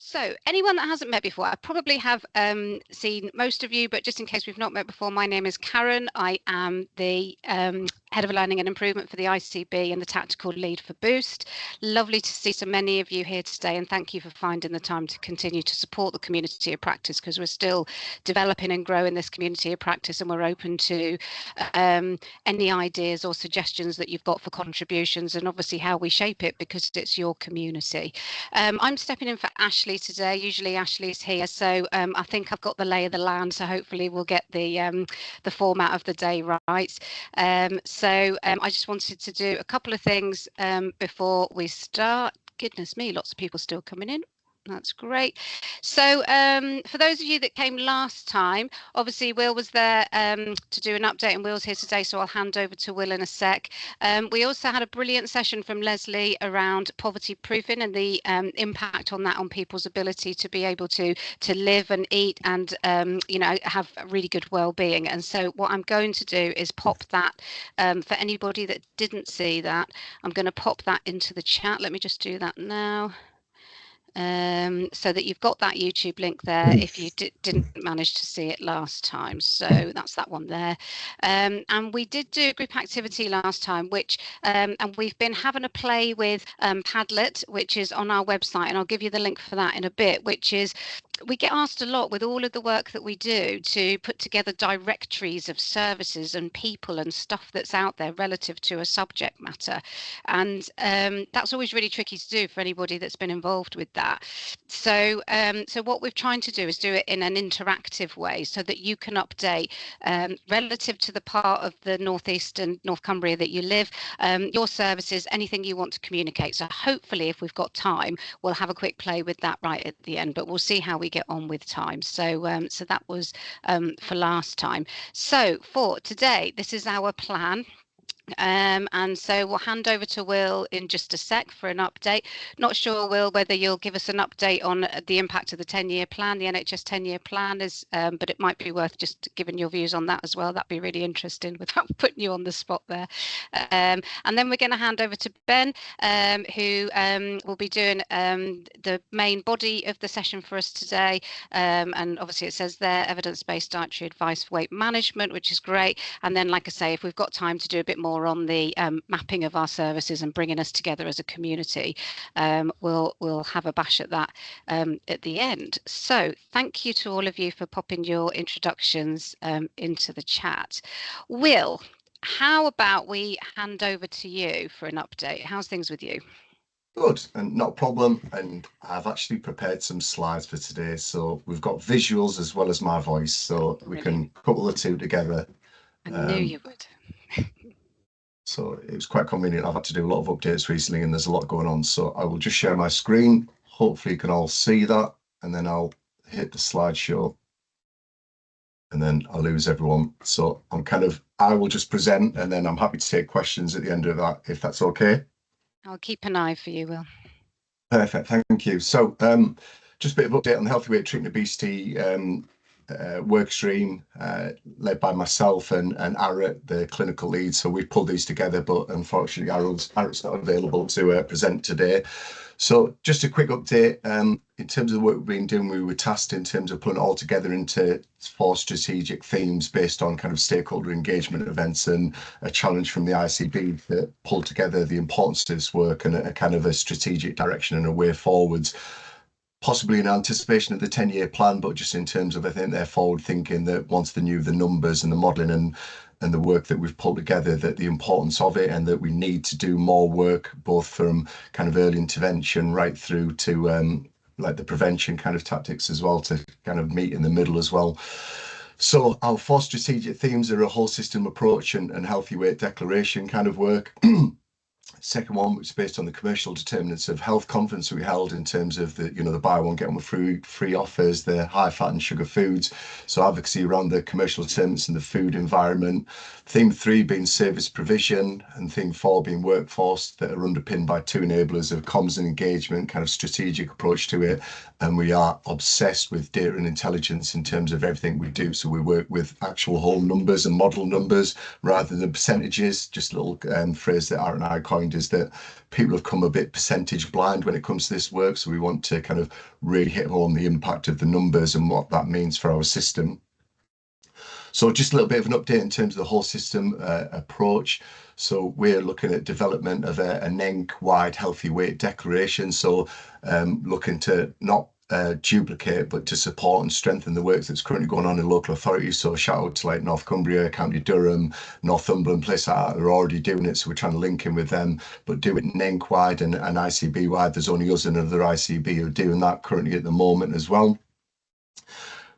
So anyone that hasn't met before, I probably have seen most of you, but just in case we've not met before, my name is Karen. I am the Head of Learning and Improvement for the ICB and the Tactical Lead for Boost. Lovely to see so many of you here today, and thank you for finding the time to continue to support the community of practice, because we're still developing and growing this community of practice, and we're open to any ideas or suggestions that you've got for contributions, and obviously how we shape it, because it's your community. I'm stepping in for Ashley today. Usually Ashley's here, so I think I've got the lay of the land, so hopefully we'll get the format of the day right. I just wanted to do a couple of things before we start. Goodness me, lots of people still coming in. That's great. So for those of you that came last time, obviously Will was there to do an update, and Will's here today, so I'll hand over to Will in a sec. We also had a brilliant session from Leslie around poverty proofing and the impact on that on people's ability to be able to live and eat and have really good well-being. And so what I'm going to do is pop that for anybody that didn't see that. I'm going to pop that into the chat. Let me just do that now. So that you've got that YouTube link there if you didn't manage to see it last time. So that's that one there. And we did do a group activity last time, which and we've been having a play with Padlet, which is on our website, and I'll give you the link for that in a bit, which is we get asked a lot with all of the work that we do to put together directories of services and people and stuff that's out there relative to a subject matter. And that's always really tricky to do for anybody that's been involved with that. So what we're trying to do is do it in an interactive way so that you can update relative to the part of the northeast and North Cumbria that you live, your services, anything you want to communicate. So hopefully, if we've got time, we'll have a quick play with that right at the end, but we'll see how we get on with time. So that was for last time. So for today, this is our plan. And so we'll hand over to Will in just a sec for an update. Not sure, Will, whether you'll give us an update on the impact of the 10-year plan, the NHS 10-year plan is, but it might be worth just giving your views on that as well. That'd be really interesting without putting you on the spot there. And then we're going to hand over to Ben, who will be doing the main body of the session for us today. And obviously it says there, evidence-based dietary advice for weight management, which is great. And then, like I say, if we've got time to do a bit more on the mapping of our services and bringing us together as a community, we'll have a bash at that at the end. So thank you to all of you for popping your introductions into the chat. Will, how about we hand over to you for an update? How's things with you? Good, and not a problem. And I've actually prepared some slides for today, so we've got visuals as well as my voice, so we can couple the two together. I knew you would. So it was quite convenient. I've had to do a lot of updates recently, and there's a lot going on. So I will just share my screen. Hopefully you can all see that, and then I'll hit the slideshow, and then I'll lose everyone. So I will just present, and then I'm happy to take questions at the end of that, if that's okay. I'll keep an eye for you, Will. Perfect, thank you. So just a bit of update on the Healthy Weight Treatment Obesity work stream led by myself and Arut, the clinical lead. So we pulled these together, but unfortunately Arut's not available to present today. So just a quick update in terms of the work we've been doing. We were tasked in terms of putting it all together into 4 strategic themes based on kind of stakeholder engagement events and a challenge from the ICB that pulled together the importance of this work and a kind of a strategic direction and a way forwards. Possibly in anticipation of the 10-year plan, but just in terms of, I think, they're forward thinking that once they knew the numbers and the modelling and the work that we've pulled together, that the importance of it and that we need to do more work, both from kind of early intervention right through to like the prevention kind of tactics as well, to kind of meet in the middle as well. So our 4 strategic themes are a whole system approach and healthy weight declaration kind of work. Second one, which is based on the commercial determinants of health conference we held in terms of the, the buy one, get one free offers, the high fat and sugar foods. So advocacy around the commercial determinants in the food environment. Theme 3 being service provision, and theme 4 being workforce, that are underpinned by 2 enablers of comms and engagement, kind of strategic approach to it. And we are obsessed with data and intelligence in terms of everything we do. So we work with actual whole numbers and model numbers rather than percentages, just a little phrase that Art and I coined is that people have come a bit percentage blind when it comes to this work. So we want to kind of really hit home the impact of the numbers and what that means for our system. So just a little bit of an update in terms of the whole system approach. So we're looking at development of a NENC-wide healthy weight declaration. So looking to not duplicate, but to support and strengthen the work that's currently going on in local authorities. So shout out to like North Cumbria, County Durham, Northumberland, places like that are already doing it. So we're trying to link in with them, but do it NENC-wide and ICB-wide. There's only us and another ICB who are doing that currently at the moment as well.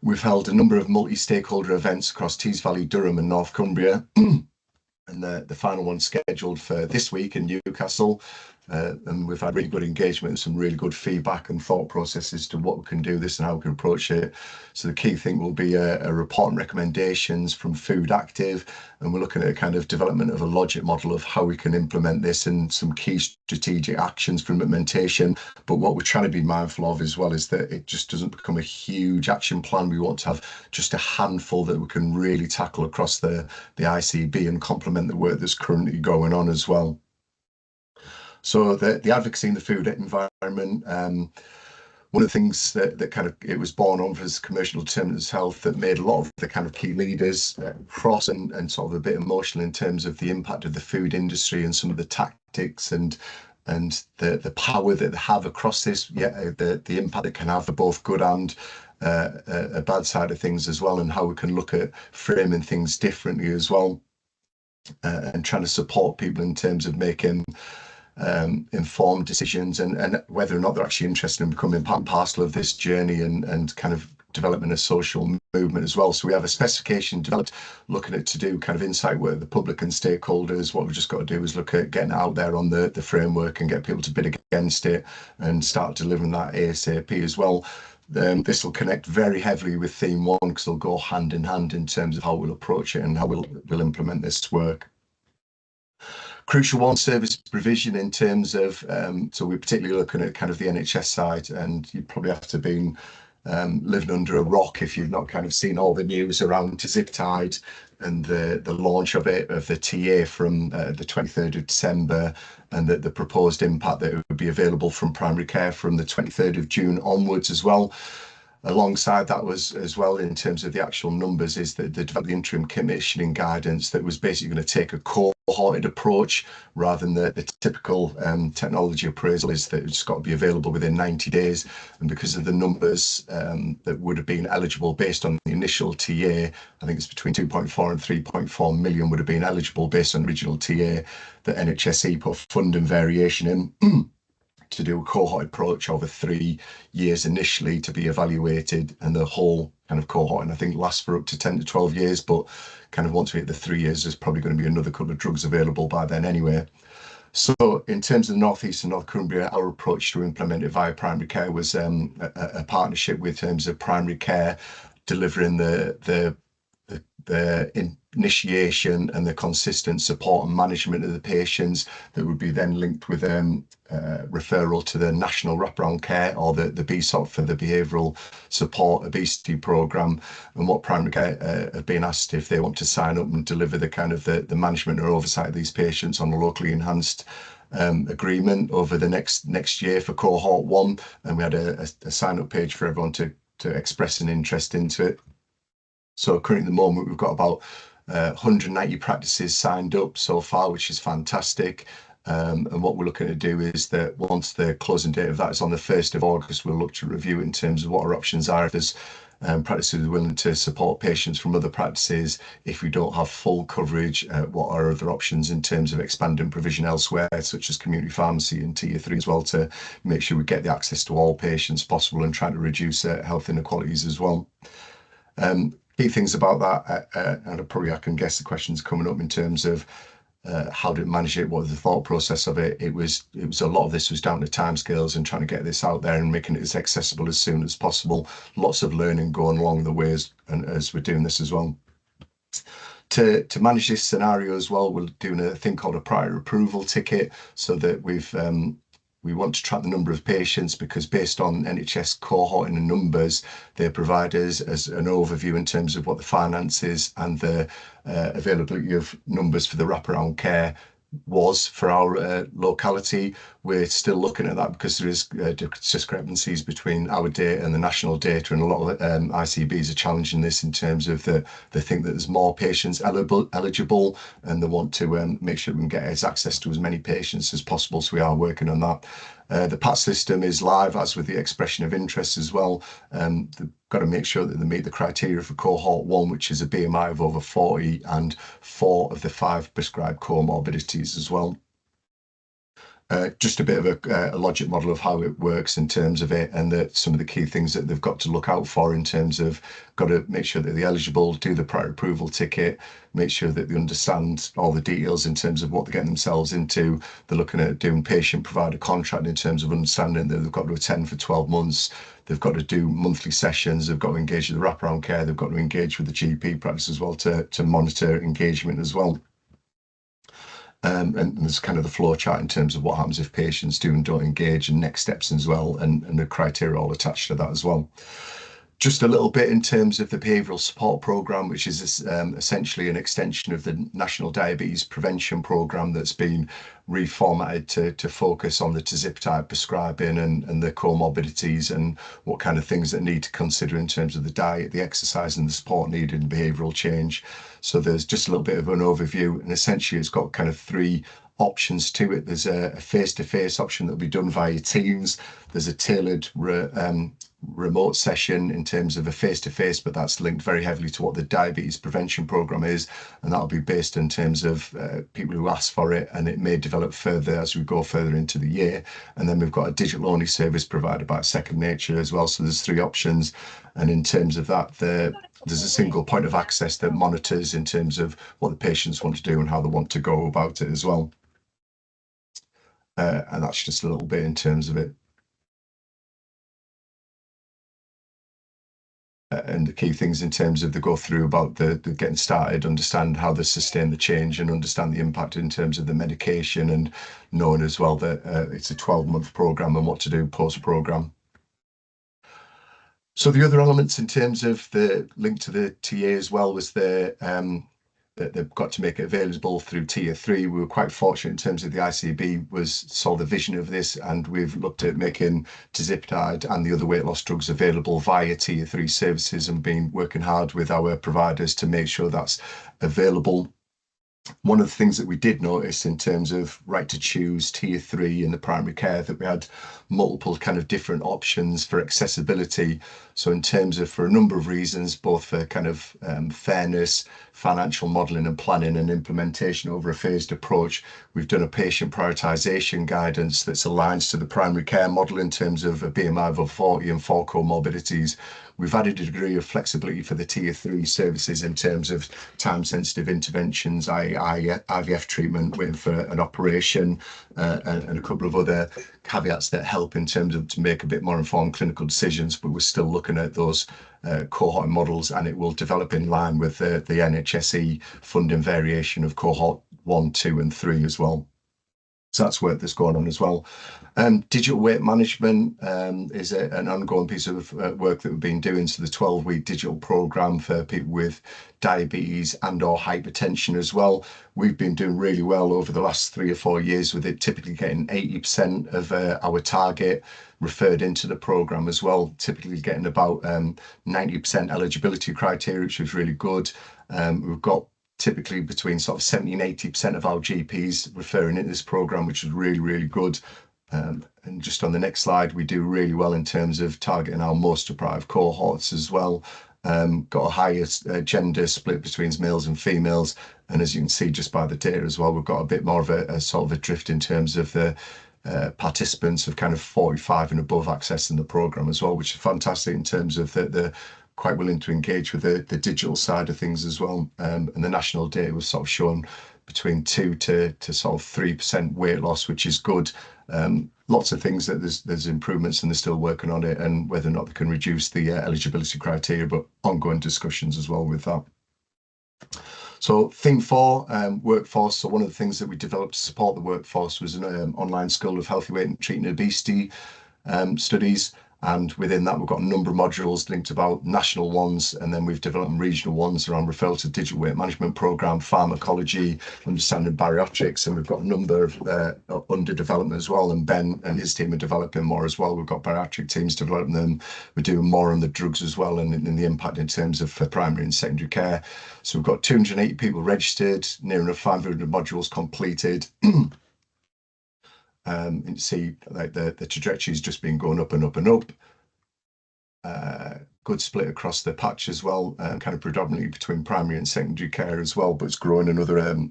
We've held a number of multi-stakeholder events across Tees Valley, Durham and North Cumbria. And the final one scheduled for this week in Newcastle. And we've had really good engagement and some really good feedback and thought processes to what we can do this and how we can approach it. So the key thing will be a report and recommendations from Food Active, and we're looking at a kind of development of a logic model of how we can implement this and some key strategic actions for implementation. But what we're trying to be mindful of as well is that it just doesn't become a huge action plan. We want to have just a handful that we can really tackle across the ICB and complement the work that's currently going on as well. So the advocacy in the food environment, one of the things that kind of it was born of as commercial determinants of health that made a lot of the kind of key leaders cross and sort of a bit emotional in terms of the impact of the food industry and some of the tactics and the power that they have across this, the impact it can have for both good and a bad side of things as well, and how we can look at framing things differently as well, and trying to support people in terms of making informed decisions and whether or not they're actually interested in becoming part and parcel of this journey and kind of development of social movement as well. So we have a specification developed looking at to do kind of insight work with the public and stakeholders. What we've just got to do is look at getting it out there on the framework and get people to bid against it and start delivering that ASAP as well. This will connect very heavily with theme 1 because they'll go hand in hand in terms of how we'll approach it and how we'll implement this work. Crucial one, service provision in terms of, so we're particularly looking at kind of the NHS side, and you probably have to be living under a rock if you've not kind of seen all the news around Ziptide and the launch of it, of the TA from the 23rd of December, and the proposed impact that it would be available from primary care from the 23rd of June onwards as well. Alongside that was as well in terms of the actual numbers is that the interim commissioning guidance that was basically going to take a cohorted approach rather than the typical technology appraisal is that it's got to be available within 90 days. And because of the numbers that would have been eligible based on the initial TA, I think it's between 2.4 and 3.4 million would have been eligible based on original TA, the NHSE put funding variation in to do a cohort approach over 3 years initially to be evaluated, and the whole kind of cohort, and I think lasts for up to 10 to 12 years, but kind of once we hit the 3 years, there's probably going to be another couple of drugs available by then anyway. So in terms of the North East and North Cumbria, our approach to implement it via primary care was a partnership with terms of primary care delivering the initiation and the consistent support and management of the patients that would be then linked with referral to the National Wraparound Care or the BSOP for the Behavioural Support Obesity Programme. And what primary care have been asked if they want to sign up and deliver the kind of the management or oversight of these patients on a locally enhanced agreement over the next year for cohort 1. And we had a sign up page for everyone to express an interest into it. So currently at the moment, we've got about 190 practices signed up so far, which is fantastic. And what we're looking to do is that once the closing date of that is on the 1st of August, we'll look to review in terms of what our options are. If there's practices willing to support patients from other practices, if we don't have full coverage, what are other options in terms of expanding provision elsewhere, such as community pharmacy and Tier 3 as well, to make sure we get the access to all patients possible and trying to reduce health inequalities as well. Key things about that, and probably I can guess the questions coming up in terms of how to manage it, what was the thought process of it. It was a lot of this was down to timescales and trying to get this out there and making it as accessible as soon as possible. Lots of learning going along the way as we're doing this as well. To manage this scenario as well, we're doing a thing called a prior approval ticket, so that we want to track the number of patients, because based on NHS cohorting and numbers, they provide us as an overview in terms of what the finances and the availability of numbers for the wraparound care was for our locality. We're still looking at that because there is discrepancies between our data and the national data, and a lot of ICBs are challenging this in terms of they think that there's more patients eligible, and they want to make sure we can get access to as many patients as possible. So we are working on that. The PAT system is live, as with the expression of interest as well. They've got to make sure that they meet the criteria for cohort 1, which is a BMI of over 40 and 4 of the 5 prescribed comorbidities as well. Just a bit of a logic model of how it works in terms of it, and some of the key things that they've got to look out for in terms of got to make sure that they're eligible, do the prior approval ticket, make sure that they understand all the details in terms of what they're getting themselves into. They're looking at doing patient provider contract in terms of understanding that they've got to attend for 12 months. They've got to do monthly sessions. They've got to engage with the wraparound care. They've got to engage with the GP practice as well to monitor engagement as well. And there's kind of the flow chart in terms of what happens if patients do and don't engage, and next steps as well, and the criteria all attached to that as well. Just a little bit in terms of the behavioural support programme, which is essentially an extension of the National Diabetes Prevention Programme that's been reformatted to focus on the tirzepatide prescribing and the comorbidities and what kind of things that need to consider in terms of the diet, the exercise and the support needed in behavioural change. So there's just a little bit of an overview, and essentially it's got kind of 3 options to it. There's a face-to-face option that will be done via Teams. There's a tailored remote session in terms of a face-to-face, but that's linked very heavily to what the diabetes prevention program is, and that'll be based in terms of people who ask for it, and it may develop further as we go further into the year. And then we've got a digital only service provided by Second Nature as well. So there's 3 options, and in terms of that, there's a single point of access that monitors in terms of what the patients want to do and how they want to go about it as well. And that's just a little bit in terms of it. And the key things in terms of the go through about the getting started, understand how they sustain the change and understand the impact in terms of the medication, and knowing as well that it's a 12-month program and what to do post-program. So the other elements in terms of the link to the TA as well was that they've got to make it available through Tier 3. We were quite fortunate in terms of the ICB saw the vision of this, and we've looked at making tirzepatide and the other weight loss drugs available via Tier 3 services, and been working hard with our providers to make sure that's available. One of the things that we did notice in terms of right to choose Tier 3 in the primary care, that we had multiple kind of different options for accessibility. So in terms of, for a number of reasons, both for kind of fairness, financial modelling and planning and implementation over a phased approach, we've done a patient prioritisation guidance that's aligned to the primary care model in terms of a BMI of 40 and 4 comorbidities. We've added a degree of flexibility for the Tier 3 services in terms of time-sensitive interventions, i.e. IVF treatment, waiting for an operation, and a couple of other caveats that help in terms of to make a bit more informed clinical decisions. But we're still looking at those cohort models, and it will develop in line with the NHSE funding variation of cohort 1, 2 and 3 as well. So that's work that's going on as well. Digital weight management is an ongoing piece of work that we've been doing. So the 12-week digital program for people with diabetes and or hypertension as well. We've been doing really well over the last 3 or 4 years with it, typically getting 80% of our target referred into the program as well, typically getting about 90% eligibility criteria, which is really good. We've got typically between sort of 70 and 80% of our GPs referring into this program, which is really, really good. And just on the next slide, we do really well in terms of targeting our most deprived cohorts as well. Got a highest gender split between males and females. And as you can see just by the data as well, we've got a bit more of a sort of a drift in terms of the participants of kind of 45 and above accessing the program as well, which is fantastic in terms of the quite willing to engage with the digital side of things as well. And the national data was sort of shown between 2 to sort of 3% weight loss, which is good. Lots of things that there's improvements, and they're still working on it, and whether or not they can reduce the eligibility criteria, but ongoing discussions as well with that. So thing 4, workforce. So one of the things that we developed to support the workforce was an online school of healthy weight and treating obesity studies. And within that, we've got a number of modules linked about national ones, and then we've developed regional ones around referral to digital weight management program, pharmacology, understanding bariatrics, and we've got a number of under development as well. And Ben and his team are developing more as well. We've got bariatric teams developing them. We're doing more on the drugs as well, and in the impact in terms of primary and secondary care. So we've got 280 people registered, near enough 500 modules completed. And you see like the trajectory has just been going up and up and up. Good split across the patch as well, kind of predominantly between primary and secondary care as well, but it's growing in other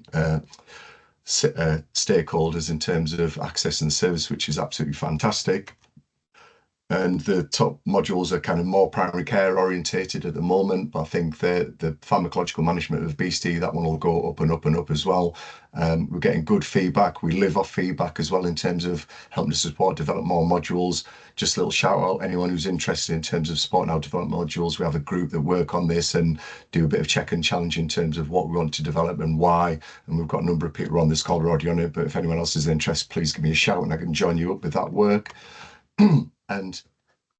stakeholders in terms of access and service, which is absolutely fantastic. And the top modules are kind of more primary care orientated at the moment, but I think the pharmacological management of obesity, that one will go up and up and up as well. We're getting good feedback. We live off feedback as well in terms of helping to support, develop more modules. Just a little shout out, anyone who's interested in terms of supporting our development modules. We have a group that work on this and do a bit of check and challenge in terms of what we want to develop and why. And we've got a number of people on this call already on it, but if anyone else is interested, please give me a shout and I can join you up with that work. And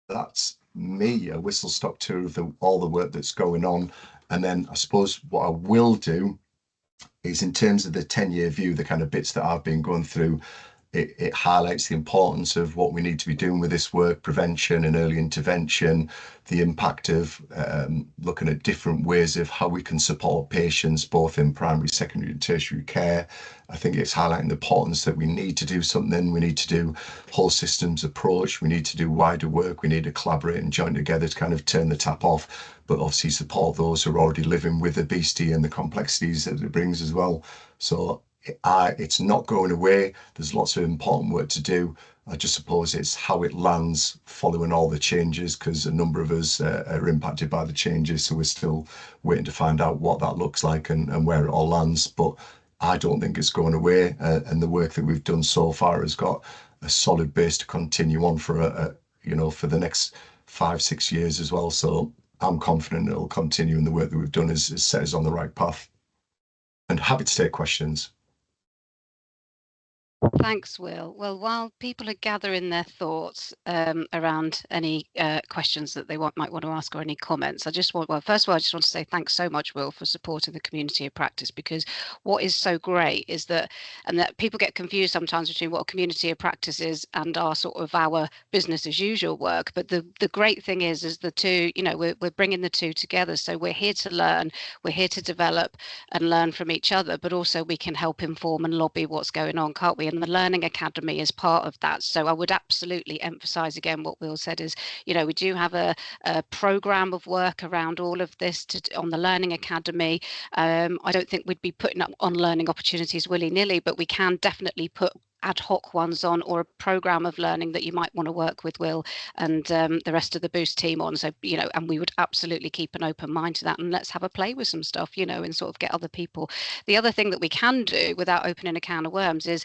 that's me, a whistle-stop tour of all the work that's going on. And then I suppose what I will do is, in terms of the 10-year view, the kind of bits that I've been going through, it highlights the importance of what we need to be doing with this work, prevention and early intervention, the impact of looking at different ways of how we can support patients, both in primary, secondary and tertiary care. I think it's highlighting the importance that we need to do something. We need to do whole systems approach. We need to do wider work. We need to collaborate and join together to kind of turn the tap off, but obviously support those who are already living with obesity and the complexities that it brings as well. So it's not going away. There's lots of important work to do. I just suppose it's how it lands following all the changes, because a number of us are impacted by the changes. So we're still waiting to find out what that looks like and where it all lands. But I don't think it's going away. And the work that we've done so far has got a solid base to continue on for for the next 5-6 years as well. So I'm confident it'll continue, and the work that we've done is set us on the right path. And happy to take questions. Thanks, Will. Well, while people are gathering their thoughts around any questions that they might want to ask or any comments, first of all, I just want to say thanks so much, Will, for supporting the community of practice, because what is so great is that people get confused sometimes between what a community of practice is and our business as usual work. But the great thing is the two, we're bringing the two together. So we're here to learn, we're here to develop and learn from each other, but also we can help inform and lobby what's going on, can't we? And the Learning Academy is part of that. So I would absolutely emphasize again what Will said is, we do have a program of work around all of this on the Learning Academy. I don't think we'd be putting up on learning opportunities willy-nilly, but we can definitely put ad hoc ones on, or a program of learning that you might want to work with Will and the rest of the Boost team on. So, and we would absolutely keep an open mind to that, and let's have a play with some stuff, and sort of get other people. The other thing that we can do without opening a can of worms is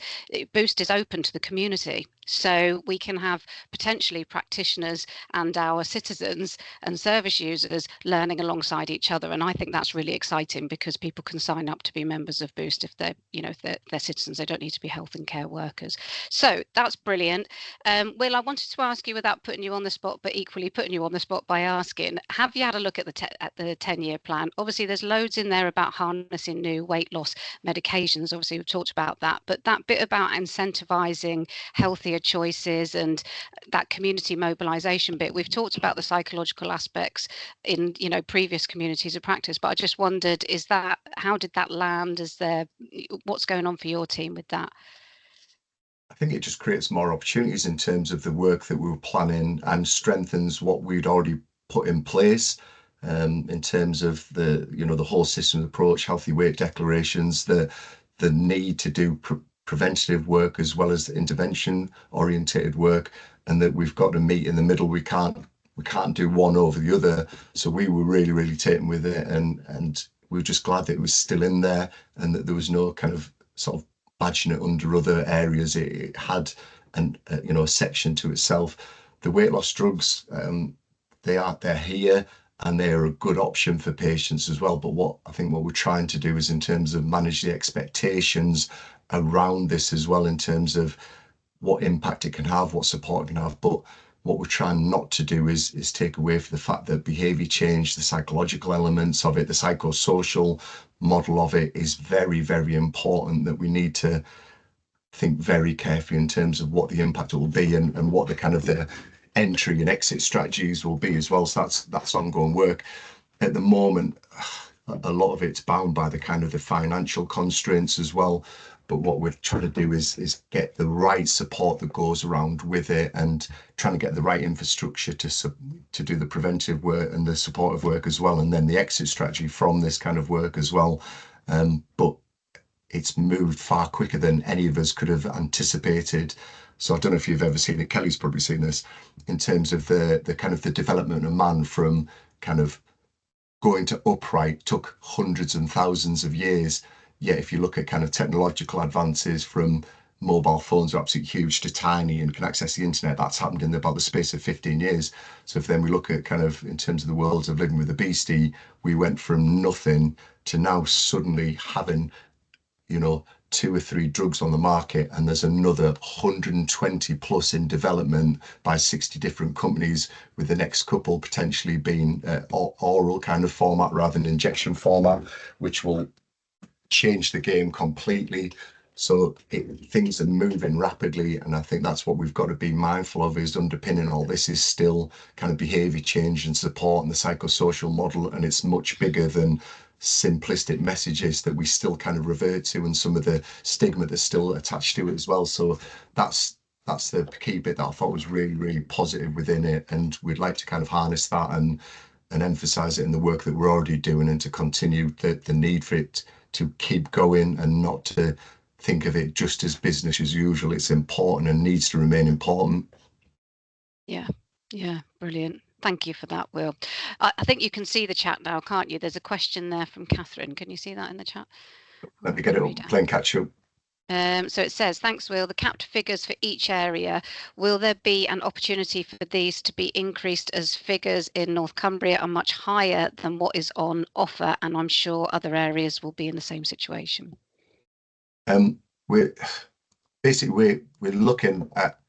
Boost is open to the community. So we can have potentially practitioners and our citizens and service users learning alongside each other. And I think that's really exciting, because people can sign up to be members of Boost if they're, if they're citizens. They don't need to be health and care workers. So that's brilliant. Will, I wanted to ask you, without putting you on the spot, but equally putting you on the spot by asking, have you had a look at the 10-year plan? Obviously, there's loads in there about harnessing new weight loss medications. Obviously, we've talked about that, but that bit about incentivizing healthier choices and that community mobilization bit, we've talked about the psychological aspects in previous communities of practice, but I just wondered, how did that land? What's going on for your team with that? I think it just creates more opportunities in terms of the work that we were planning, and strengthens what we'd already put in place in terms of the whole systems approach, healthy weight declarations, the need to do preventative work as well as intervention orientated work, and that we've got to meet in the middle. We can't do one over the other. So we were really, really taken with it, and we were just glad that it was still in there, and that there was no kind of sort of badging it under other areas. It had a section to itself. The weight loss drugs, they're here, and they're a good option for patients as well. But what we're trying to do is, in terms of manage the expectations around this as well, in terms of what impact it can have, what support it can have. But what we're trying not to do is take away from the fact that behavior change, the psychological elements of it, the psychosocial model of it is very, very important, that we need to think very carefully in terms of what the impact will be and what the kind of the entry and exit strategies will be as well. So that's ongoing work. At the moment, a lot of it's bound by the kind of the financial constraints as well. But what we're trying to do is get the right support that goes around with it, and trying to get the right infrastructure to do the preventive work and the supportive work as well, and then the exit strategy from this kind of work as well. But it's moved far quicker than any of us could have anticipated. So I don't know if you've ever seen it, Kelly's probably seen this, in terms of the kind of the development of man from kind of going to upright took hundreds and thousands of years. Yet if you look at kind of technological advances from mobile phones are absolutely huge to tiny and can access the internet, that's happened in about the space of 15 years. So if then we look at kind of in terms of the worlds of living with obesity, we went from nothing to now suddenly having, you know, 2 or 3 drugs on the market, and there's another 120 plus in development by 60 different companies, with the next couple potentially being oral kind of format rather than injection format, which will change the game completely. So things are moving rapidly, and I think that's what we've got to be mindful of, is underpinning all this is still kind of behavior change and support and the psychosocial model, and it's much bigger than simplistic messages that we still kind of revert to, and some of the stigma that's still attached to it as well. So that's the key bit that I thought was really, really positive within it, and we'd like to kind of harness that and emphasize it in the work that we're already doing, and to continue the need for it to keep going and not to think of it just as business as usual. It's important and needs to remain important. Yeah, brilliant. Thank you for that, Will. I think you can see the chat now, can't you? There's a question there from Catherine. Can you see that in the chat? Let me get it up, playing catch up. So it says, thanks, Will. The capped figures for each area, will there be an opportunity for these to be increased, as figures in North Cumbria are much higher than what is on offer, and I'm sure other areas will be in the same situation? We're looking at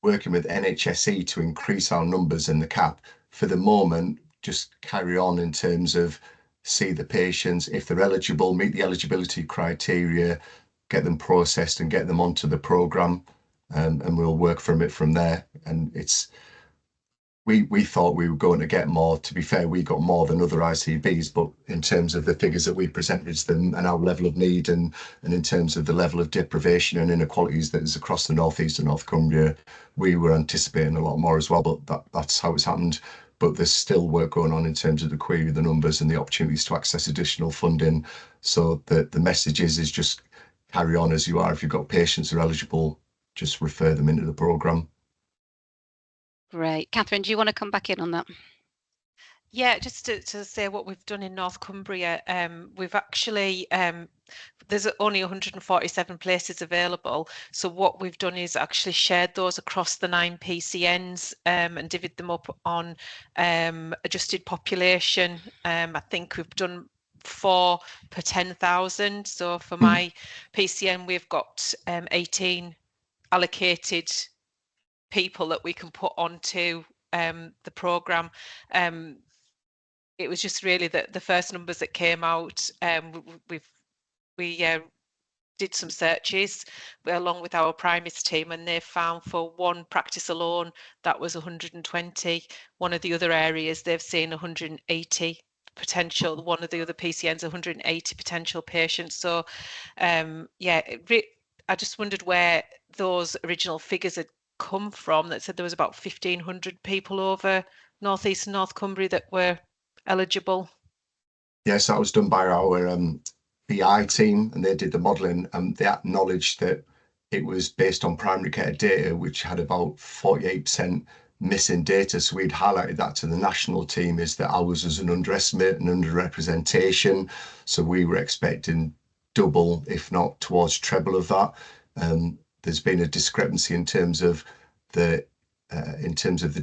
working with NHSE to increase our numbers in the cap. For the moment, just carry on in terms of see the patients, if they're eligible, meet the eligibility criteria, get them processed and get them onto the program, and we'll work from there. And we thought we were going to get more. To be fair, we got more than other ICBs, but in terms of the figures that we presented to them and our level of need, and in terms of the level of deprivation and inequalities that is across the northeast and North Cumbria, we were anticipating a lot more as well, but that's how it's happened. But there's still work going on in terms of the query, the numbers and the opportunities to access additional funding. So the message is just carry on as you are. If you've got patients who are eligible, just refer them into the programme. Great. Catherine, do you want to come back in on that? Yeah, just to say what we've done in North Cumbria, we've actually, there's only 147 places available. So what we've done is actually shared those across the 9 PCNs and divvied them up on adjusted population. I think we've done 4 per 10,000. So for my PCN, we've got 18 allocated people that we can put onto the programme. It was just really the first numbers that came out. We did some searches along with our primaries team, and they found for one practice alone that was 120. One of the other areas, they've seen 180 potential. One of the other PCNs, 180 potential patients. So yeah, I just wondered where those original figures had come from, that said there was about 1,500 people over northeast and North Cumbria that were eligible. Yes, that was done by our BI team, and they did the modelling, and they acknowledged that it was based on primary care data, which had about 48% missing data. So we'd highlighted that to the national team, is that ours was an underestimate and underrepresentation. So we were expecting double, if not towards treble of that. There's been a discrepancy in terms of the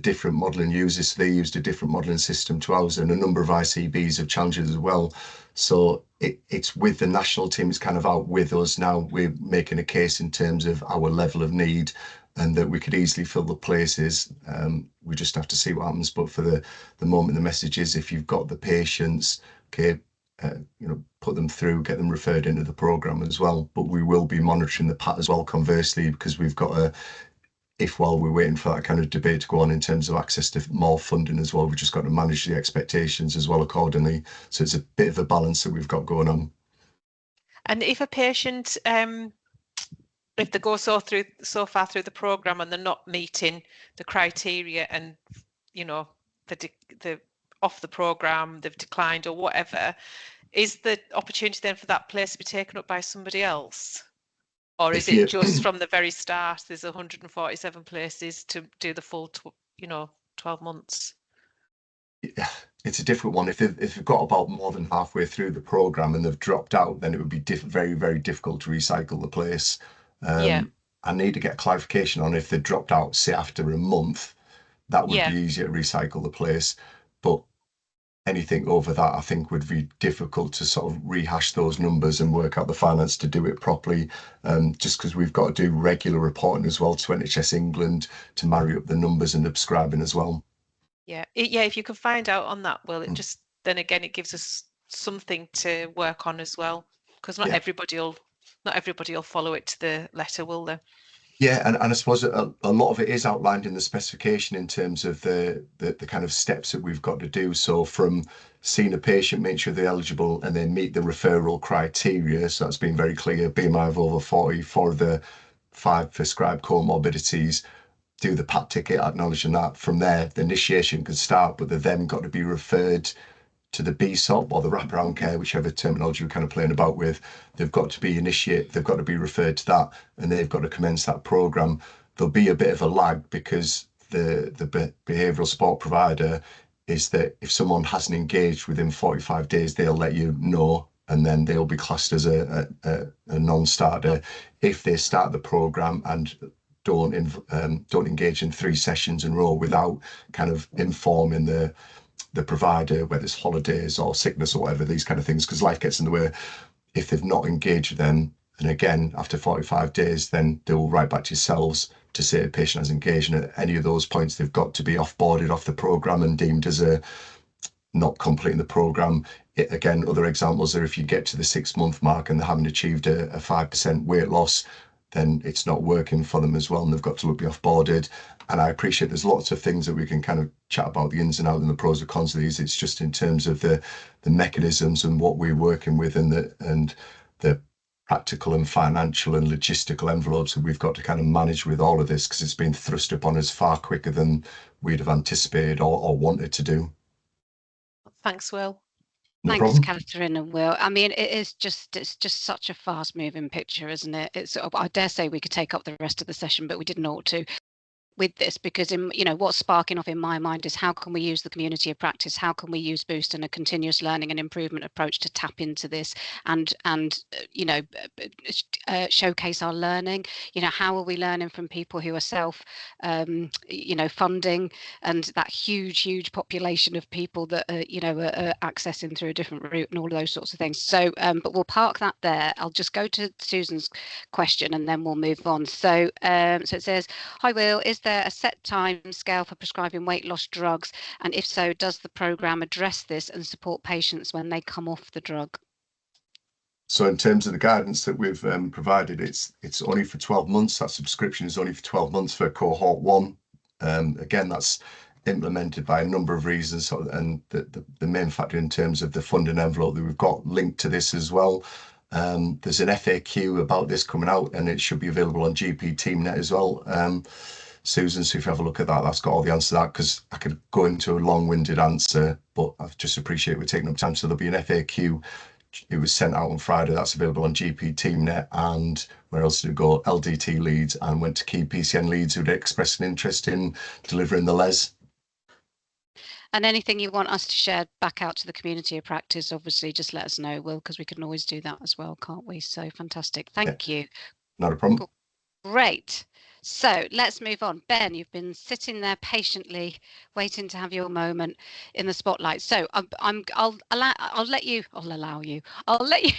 different modelling users. So they used a different modelling system to ours, and a number of ICBs have challenged it as well. So it's with the national team, it's kind of out with us now. We're making a case in terms of our level of need, and that we could easily fill the places. We just have to see what happens. But for the moment, the message is, if you've got the patients, okay, put them through, get them referred into the program as well. But we will be monitoring the PAT as well, conversely, because we've got if while we're waiting for that kind of debate to go on in terms of access to more funding as well, we've just got to manage the expectations as well accordingly. So it's a bit of a balance that we've got going on. And if a patient, if they go so far through the program and they're not meeting the criteria, and they're off the program, they've declined or whatever, is the opportunity then for that place to be taken up by somebody else? Or is it just from the very start, there's 147 places to do the full 12 months? It's a difficult one. If they've got about more than halfway through the program and they've dropped out, then it would be very, very difficult to recycle the place. I need to get clarification on if they dropped out, say, after a month. That would be easier to recycle the place. But anything over that, I think, would be difficult to sort of rehash those numbers and work out the finance to do it properly, just because we've got to do regular reporting as well to NHS England to marry up the numbers and subscribing as well. If you can find out on that, Will, it just, then again, it gives us something to work on as well, because not everybody will follow it to the letter, will they? Yeah, and I suppose a lot of it is outlined in the specification in terms of the kind of steps that we've got to do. So from seeing a patient, make sure they're eligible and then meet the referral criteria. So that's been very clear. BMI of over 40 for the 5 prescribed comorbidities. Do the PAT ticket, acknowledging that. From there, the initiation can start, but they've then got to be referred to the BSOP or the wraparound care, whichever terminology we're kind of playing about with. They've got to be they've got to be referred to that, and they've got to commence that program. There'll be a bit of a lag because the behavioural support provider is that if someone hasn't engaged within 45 days, they'll let you know, and then they'll be classed as a non-starter. If they start the program and don't engage in 3 sessions in a row without kind of informing the provider, whether it's holidays or sickness or whatever, these kind of things, because life gets in the way. If they've not engaged with them, and again, after 45 days, then they will write back to yourselves to say the patient has engaged. And at any of those points, they've got to be off-boarded off the programme and deemed as not completing the programme. Again, other examples are if you get to the 6-month mark and they haven't achieved a 5% weight loss, then it's not working for them as well, and they've got to be off-boarded. And I appreciate there's lots of things that we can kind of chat about the ins and outs and the pros and cons of these. It's just in terms of the mechanisms and what we're working with and the practical and financial and logistical envelopes that we've got to kind of manage with all of this, because it's been thrust upon us far quicker than we'd have anticipated or wanted to do. Thanks, Will. No Thanks, problem. Catherine and Will. I mean, it's just such a fast-moving picture, isn't it? I dare say we could take up the rest of the session, but we didn't ought to with this, because what's sparking off in my mind is how can we use the community of practice, how can we use Boost and a continuous learning and improvement approach to tap into this and showcase our learning. How are we learning from people who are self funding, and that huge population of people that are accessing through a different route and all of those sorts of things. So but we'll park that there. I'll just go to Susan's question and then we'll move on. So so it says, hi Will, is there a set time scale for prescribing weight loss drugs? And if so, does the programme address this and support patients when they come off the drug? So in terms of the guidance that we've provided, it's only for 12 months. That subscription is only for 12 months for cohort 1. Again, that's implemented by a number of reasons, and the main factor in terms of the funding envelope that we've got linked to this as well. There's an FAQ about this coming out, and it should be available on GP TeamNet as well. Susan, so if you have a look at that, that's got all the answer to that, because I could go into a long-winded answer, but I just appreciate we're taking up time. So there'll be an FAQ. It was sent out on Friday. That's available on GP TeamNet, and where else did it go? LDT leads, and went to key PCN leads who'd expressed an interest in delivering the LES. And anything you want us to share back out to the community of practice, obviously just let us know, Will, because we can always do that as well, can't we? So fantastic. Thank you. Not a problem. Cool. Great. So let's move on. Ben, you've been sitting there patiently waiting to have your moment in the spotlight. So I'll let you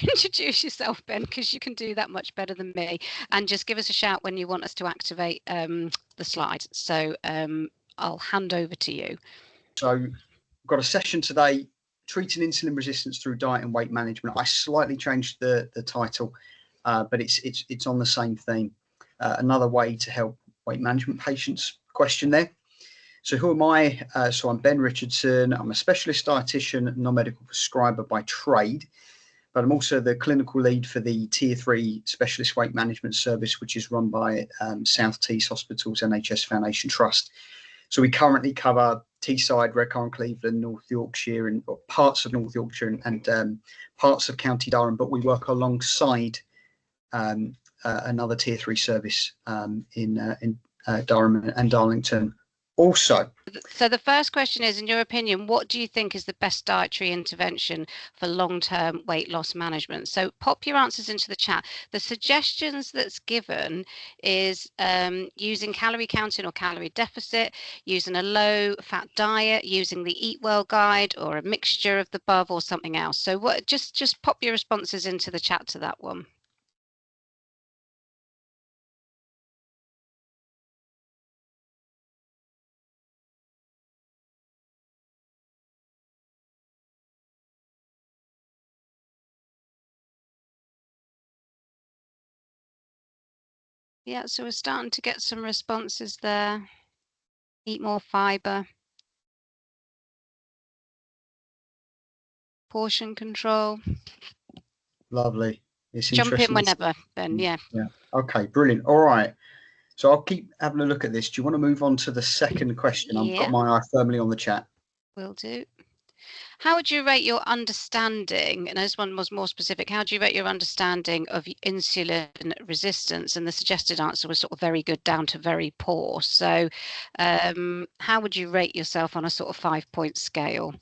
introduce yourself, Ben, because you can do that much better than me, and just give us a shout when you want us to activate the slides. So I'll hand over to you. So I've got a session today, treating insulin resistance through diet and weight management. I slightly changed the title, but it's on the same theme. Another way to help weight management patients question there. So who am I? So I'm Ben Richardson. I'm a specialist dietitian, non-medical prescriber by trade, but I'm also the clinical lead for the Tier 3 Specialist Weight Management Service, which is run by South Tees Hospitals NHS Foundation Trust. So we currently cover Teesside, Redcar, Cleveland, North Yorkshire, and parts of North Yorkshire and parts of County Durham, but we work alongside another Tier 3 service in Durham and Darlington also. So the first question is, in your opinion, what do you think is the best dietary intervention for long-term weight loss management? So pop your answers into the chat. The suggestions that's given is using calorie counting or calorie deficit, using a low-fat diet, using the Eatwell guide, or a mixture of the above, or something else. So what? Just pop your responses into the chat to that one. Yeah, so we're starting to get some responses there. Eat more fiber. Portion control. Lovely. It's Jump in interesting. whenever, Ben. Yeah. Yeah. Okay, brilliant. All right. So I'll keep having a look at this. Do you want to move on to the second question? I've got my eye firmly on the chat. Will do. How would you rate your understanding, and this one was more specific, how do you rate your understanding of insulin resistance? And the suggested answer was sort of very good down to very poor. So how would you rate yourself on a sort of 5-point scale?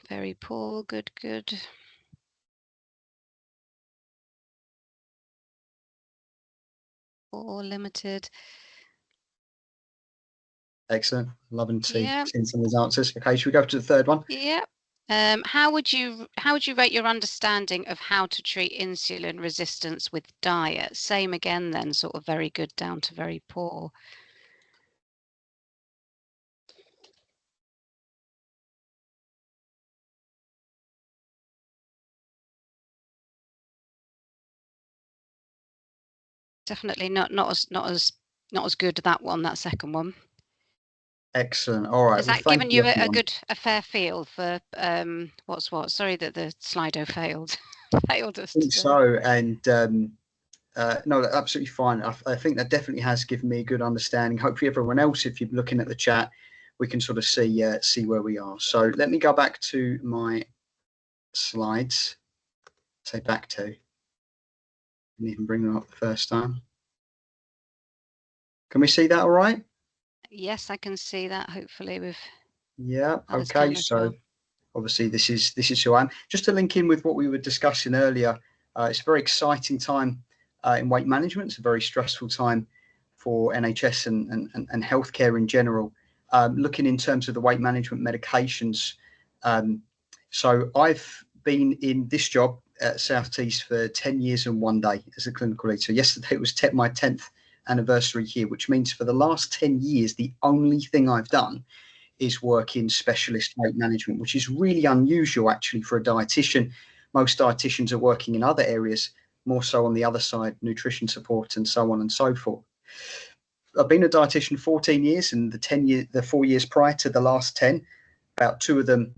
Very poor, good, good. Poor, limited. Excellent. Loving to see some of these answers. Okay, should we go to the third one? Yeah. How would you rate your understanding of how to treat insulin resistance with diet? Same again then, sort of very good down to very poor. Definitely not as good, that one, that second one. Excellent. All right. Is that giving you a fair feel for what's what? Sorry that the Slido failed. Failed us. I think so, and no, that's absolutely fine. I think that definitely has given me a good understanding. Hopefully, everyone else, if you're looking at the chat, we can sort of see where we are. So let me go back to my slides. Say back to. Didn't even bring them up the first time. Can we see that all right? Yes, I can see that. Hopefully we've. Yeah. Okay. So obviously this is who I am. Just to link in with what we were discussing earlier, it's a very exciting time in weight management. It's a very stressful time for NHS and healthcare in general. Looking in terms of the weight management medications. So I've been in this job at South Tees for 10 years and 1 day as a clinical lead. So yesterday was my 10th anniversary here, which means for the last 10 years, the only thing I've done is work in specialist weight management, which is really unusual actually for a dietitian. Most dietitians are working in other areas, more so on the other side, nutrition support and so on and so forth. I've been a dietitian 14 years, and the 4 years prior to the last 10, about 2 of them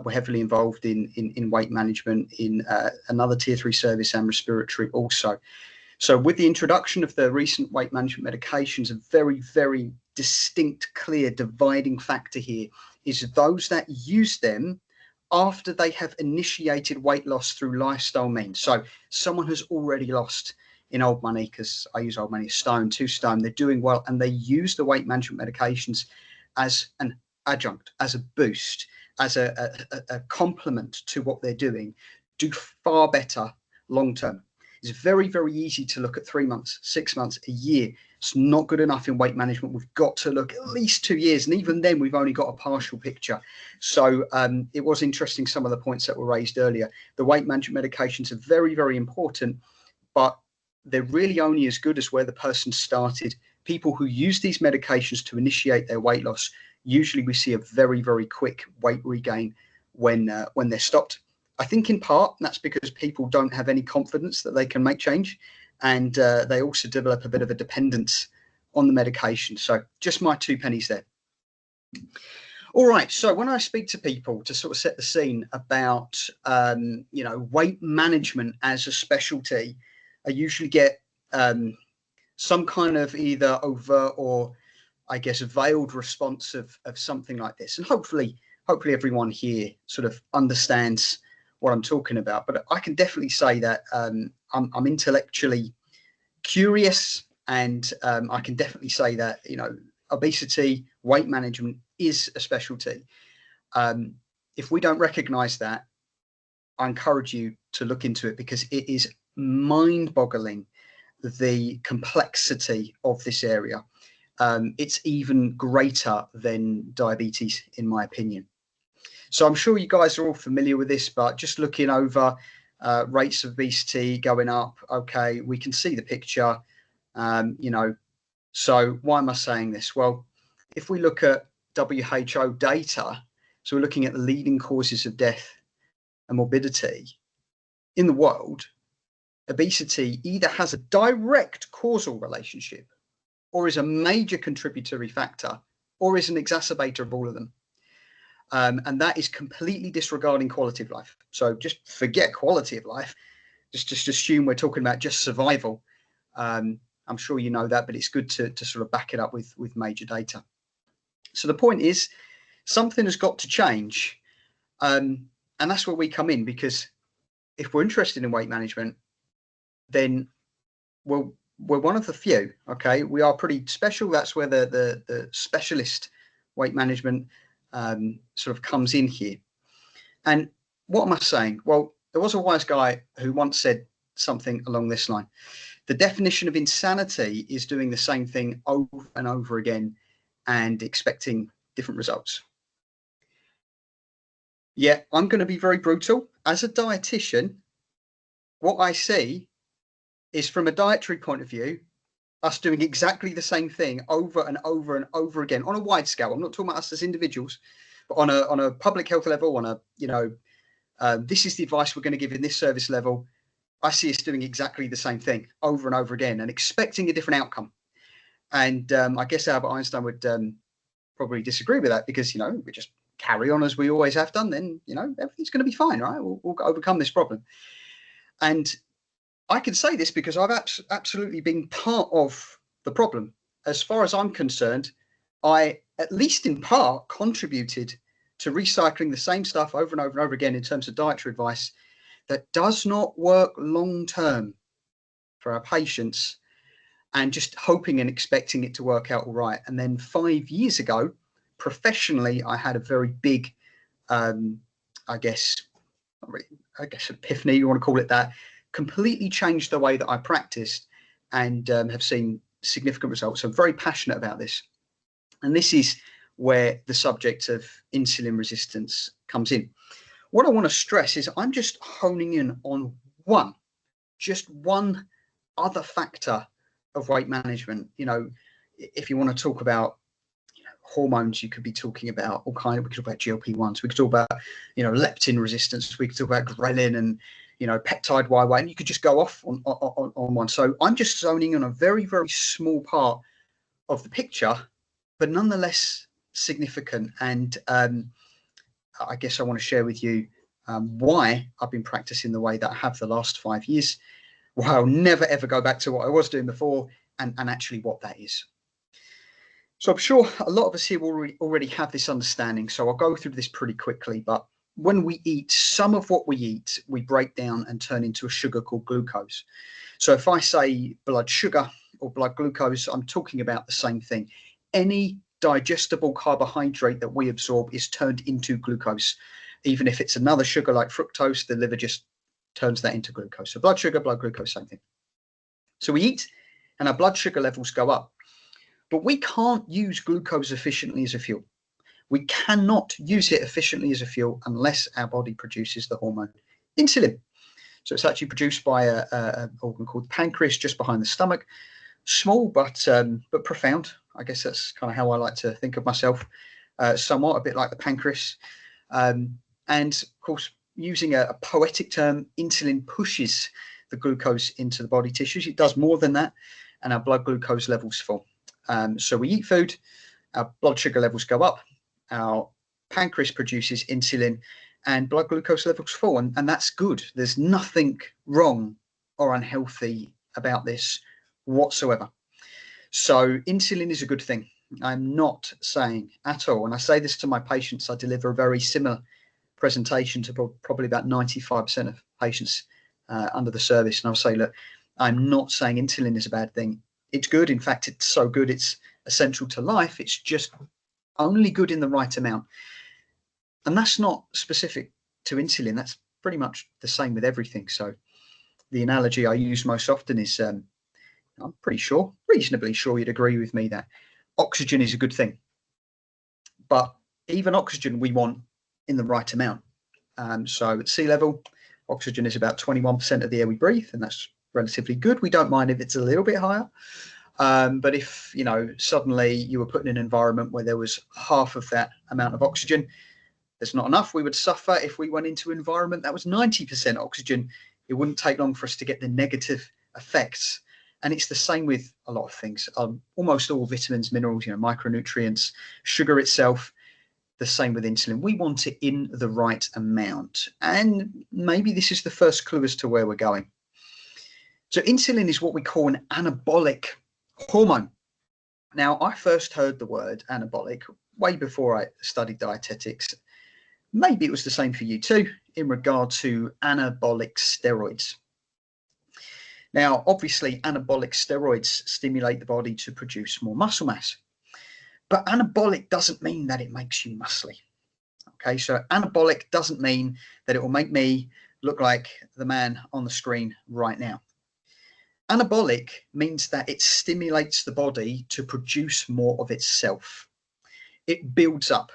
were heavily involved in weight management in another Tier 3 service and respiratory also. So with the introduction of the recent weight management medications, a very, very distinct, clear dividing factor here is those that use them after they have initiated weight loss through lifestyle means. So someone has already lost in old money, because I use old money, 1 stone, 2 stone, they're doing well, and they use the weight management medications as an adjunct, as a boost, as a complement to what they're doing, do far better long term. It's very, very easy to look at 3 months, 6 months, a year. It's not good enough in weight management. We've got to look at least 2 years. And even then, we've only got a partial picture. So it was interesting, some of the points that were raised earlier. The weight management medications are very, very important, but they're really only as good as where the person started. People who use these medications to initiate their weight loss, usually we see a very, very quick weight regain when they're stopped. I think in part that's because people don't have any confidence that they can make change, and they also develop a bit of a dependence on the medication. So just my 2 pennies there. All right, so when I speak to people to sort of set the scene about weight management as a specialty, I usually get some kind of either overt or, I guess, veiled response of something like this. And hopefully everyone here sort of understands what I'm talking about. But I can definitely say that I'm intellectually curious, and I can definitely say that, obesity, weight management is a specialty. If we don't recognize that, I encourage you to look into it, because it is mind-boggling, the complexity of this area. It's even greater than diabetes, in my opinion. So I'm sure you guys are all familiar with this, but just looking over rates of obesity going up, okay, we can see the picture, So why am I saying this? Well, if we look at WHO data, so we're looking at the leading causes of death and morbidity in the world, obesity either has a direct causal relationship, or is a major contributory factor, or is an exacerbator of all of them. And that is completely disregarding quality of life. So just forget quality of life. Just assume we're talking about just survival. I'm sure you know that, but it's good to sort of back it up with major data. So the point is, something has got to change. And that's where we come in, because if we're interested in weight management, then we're one of the few. Okay, we are pretty special. That's where the specialist weight management sort of comes in here. And what am I saying? Well, there was a wise guy who once said something along this line: the definition of insanity is doing the same thing over and over again and expecting different results. Yeah, I'm going to be very brutal. As a dietitian, what I see is, from a dietary point of view, us doing exactly the same thing over and over and over again on a wide scale. I'm not talking about us as individuals, but on a public health level, on a, this is the advice we're going to give in this service level. I see us doing exactly the same thing over and over again and expecting a different outcome. And I guess Albert Einstein would probably disagree with that, because, we just carry on as we always have done, then, everything's going to be fine, right? We'll overcome this problem. And I can say this because I've absolutely been part of the problem. As far as I'm concerned, I, at least in part, contributed to recycling the same stuff over and over and over again in terms of dietary advice that does not work long term for our patients, and just hoping and expecting it to work out all right. And then 5 years ago, professionally, I had a very big, I guess epiphany, you want to call it that. Completely changed the way that I practiced, and have seen significant results. So I'm very passionate about this. And this is where the subject of insulin resistance comes in. What I want to stress is I'm just honing in on just one other factor of weight management. If you want to talk about hormones, you could be talking about all kind of, we could talk about GLP-1s, we could talk about, leptin resistance, we could talk about ghrelin and, peptide YY, and you could just go off on one. So I'm just zoning on a very, very small part of the picture, but nonetheless significant. And I guess I want to share with you why I've been practicing the way that I have the last 5 years, why I'll never, ever go back to what I was doing before, and actually what that is. So I'm sure a lot of us here will already have this understanding, so I'll go through this pretty quickly. But when we eat, some of what we eat, we break down and turn into a sugar called glucose. So if I say blood sugar or blood glucose, I'm talking about the same thing. Any digestible carbohydrate that we absorb is turned into glucose. Even if it's another sugar like fructose, the liver just turns that into glucose. So blood sugar, blood glucose, same thing. So we eat and our blood sugar levels go up. But we can't use glucose efficiently as a fuel. We cannot use it efficiently as a fuel unless our body produces the hormone insulin. So it's actually produced by an organ called the pancreas just behind the stomach. Small but profound. I guess that's kind of how I like to think of myself, somewhat a bit like the pancreas. And of course, using a poetic term, insulin pushes the glucose into the body tissues. It does more than that, and our blood glucose levels fall. So we eat food, our blood sugar levels go up, our pancreas produces insulin, and blood glucose levels fall, and that's good. There's nothing wrong or unhealthy about this whatsoever. So insulin is a good thing. I'm not saying at all, and I say this to my patients, I deliver a very similar presentation to probably about 95% of patients under the service, and I'll say, look, I'm not saying insulin is a bad thing. It's good. In fact, it's so good, it's essential to life. It's just only good in the right amount. And that's not specific to insulin. That's pretty much the same with everything. So the analogy I use most often is, I'm pretty sure, reasonably sure you'd agree with me that oxygen is a good thing. But even oxygen we want in the right amount. So at sea level, oxygen is about 21% of the air we breathe, and that's relatively good. We don't mind if it's a little bit higher. But if, you know, suddenly you were put in an environment where there was half of that amount of oxygen, there's not enough. We would suffer. If we went into an environment that was 90% oxygen, it wouldn't take long for us to get the negative effects. And it's the same with a lot of things. Almost all vitamins, minerals, you know, micronutrients, sugar itself, the same with insulin. We want it in the right amount. And maybe this is the first clue as to where we're going. So insulin is what we call an anabolic hormone. Now, I first heard the word anabolic way before I studied dietetics. Maybe it was the same for you too, in regard to anabolic steroids. Now, obviously, anabolic steroids stimulate the body to produce more muscle mass. But anabolic doesn't mean that it makes you muscly. Okay, so anabolic doesn't mean that it will make me look like the man on the screen right now. Anabolic means that it stimulates the body to produce more of itself. It builds up.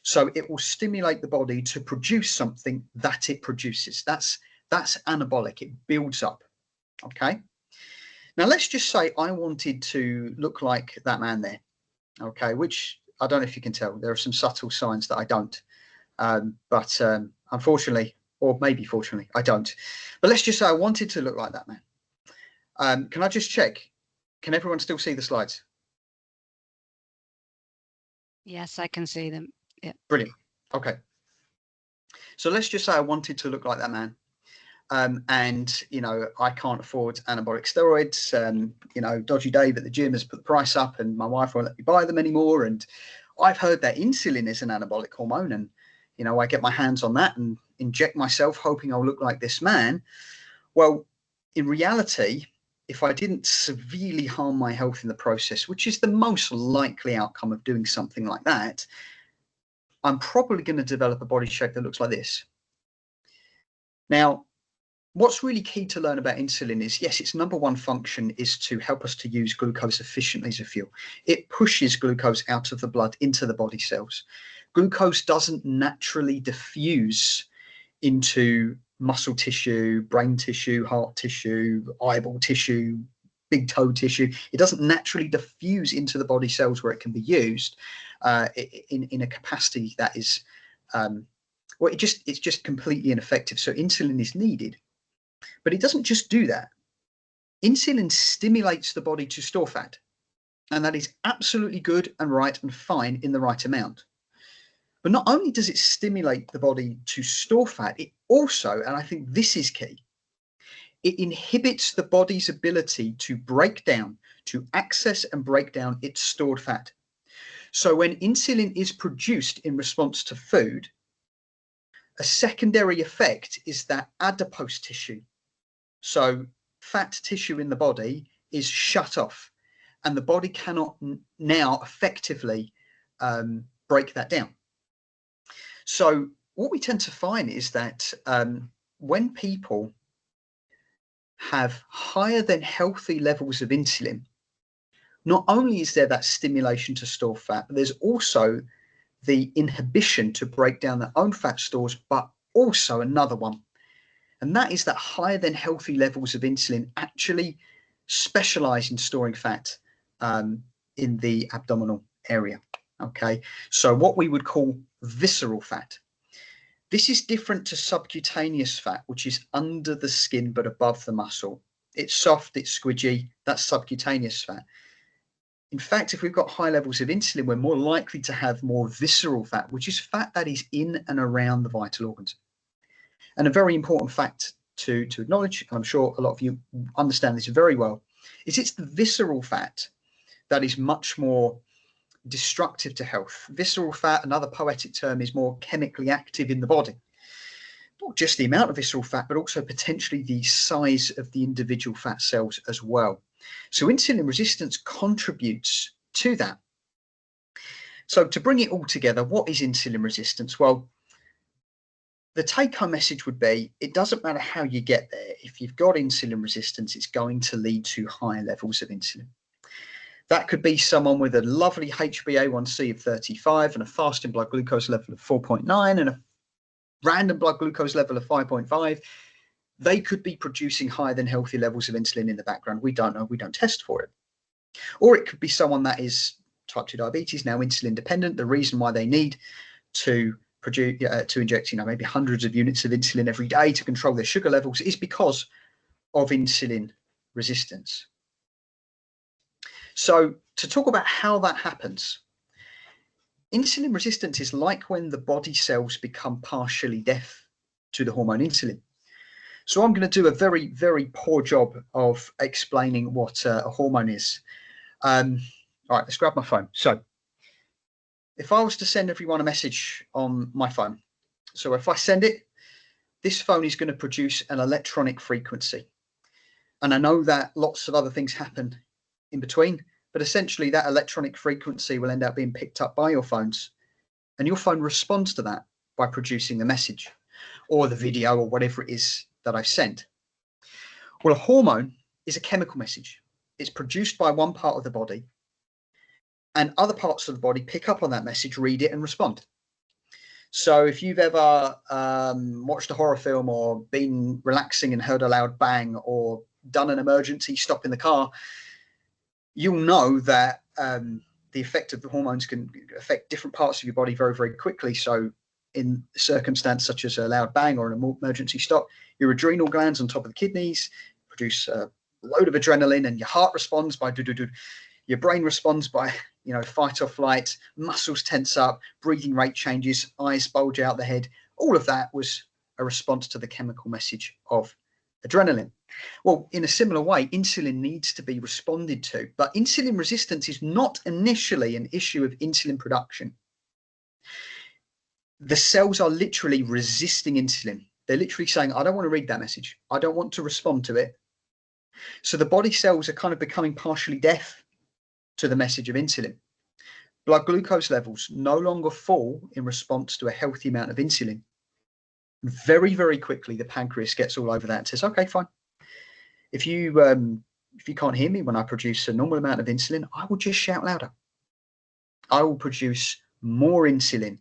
So it will stimulate the body to produce something that it produces. That's anabolic. It builds up. Okay. Now let's just say I wanted to look like that man there. Okay, which I don't know if you can tell. There are some subtle signs that I don't. But unfortunately, or maybe fortunately, I don't. But let's just say I wanted to look like that man. Can I just check? Can everyone still see the slides? Yes, I can see them. Yeah. Brilliant. Okay. So let's just say I wanted to look like that man. And, you know, I can't afford anabolic steroids. You know, Dodgy Dave at the gym has put the price up and my wife won't let me buy them anymore. And I've heard that insulin is an anabolic hormone. And, you know, I get my hands on that and inject myself hoping I'll look like this man. Well, in reality, if I didn't severely harm my health in the process, which is the most likely outcome of doing something like that, I'm probably going to develop a body shape that looks like this. Now, what's really key to learn about insulin is, yes, its number one function is to help us to use glucose efficiently as a fuel. It pushes glucose out of the blood into the body cells. Glucose doesn't naturally diffuse into muscle tissue, brain tissue, heart tissue, eyeball tissue, big toe tissue. It doesn't naturally diffuse into the body cells where it can be used in a capacity that is, well, it's just completely ineffective. So insulin is needed. But it doesn't just do that. Insulin stimulates the body to store fat. And that is absolutely good and right and fine in the right amount. But not only does it stimulate the body to store fat, it also, and I think this is key, it inhibits the body's ability to break down, to access and break down its stored fat. So when insulin is produced in response to food, a secondary effect is that adipose tissue, so fat tissue in the body, is shut off, and the body cannot now effectively break that down. So what we tend to find is that when people have higher than healthy levels of insulin, not only is there that stimulation to store fat, but there's also the inhibition to break down their own fat stores, but also another one. And that is that higher than healthy levels of insulin actually specialize in storing fat in the abdominal area. Okay, so what we would call visceral fat. This is different to subcutaneous fat, which is under the skin but above the muscle. It's soft, it's squidgy, that's subcutaneous fat. In fact, if we've got high levels of insulin, we're more likely to have more visceral fat, which is fat that is in and around the vital organs. And a very important fact to acknowledge, and I'm sure a lot of you understand this very well, is it's the visceral fat that is much more destructive to health. Visceral fat, another poetic term, is more chemically active in the body. Not just the amount of visceral fat, but also potentially the size of the individual fat cells as well. So insulin resistance contributes to that. So to bring it all together, what is insulin resistance? Well, the take-home message would be, it doesn't matter how you get there. If you've got insulin resistance, it's going to lead to higher levels of insulin. That could be someone with a lovely HbA1c of 35 and a fasting blood glucose level of 4.9 and a random blood glucose level of 5.5. They could be producing higher than healthy levels of insulin in the background. We don't know. We don't test for it. Or it could be someone that is type 2 diabetes, now insulin dependent. The reason why they need to produce, to inject, maybe hundreds of units of insulin every day to control their sugar levels is because of insulin resistance. So to talk about how that happens, insulin resistance is like when the body cells become partially deaf to the hormone insulin. So I'm going to do a very, very poor job of explaining what a hormone is. All right, let's grab my phone. So if I was to send everyone a message on my phone, so if I send it, this phone is going to produce an electronic frequency. And I know that lots of other things happen in between, but essentially that electronic frequency will end up being picked up by your phones, and your phone responds to that by producing the message or the video or whatever it is that I've sent. Well, a hormone is a chemical message. It's produced by one part of the body, and other parts of the body pick up on that message, read it, and respond. So if you've ever watched a horror film or been relaxing and heard a loud bang or done an emergency stop in the car, you'll know that the effect of the hormones can affect different parts of your body very, very quickly. So in a circumstance such as a loud bang or an emergency stop, your adrenal glands on top of the kidneys produce a load of adrenaline, and your heart responds by do-do-do. Your brain responds by, fight or flight, muscles tense up, breathing rate changes, eyes bulge out the head. All of that was a response to the chemical message of adrenaline. Well, in a similar way, insulin needs to be responded to, but insulin resistance is not initially an issue of insulin production. The cells are literally resisting insulin. They're literally saying, I don't want to read that message. I don't want to respond to it. So the body cells are kind of becoming partially deaf to the message of insulin. Blood glucose levels no longer fall in response to a healthy amount of insulin. Very, very quickly, the pancreas gets all over that and says, okay, fine. If you can't hear me when I produce a normal amount of insulin, I will just shout louder. I will produce more insulin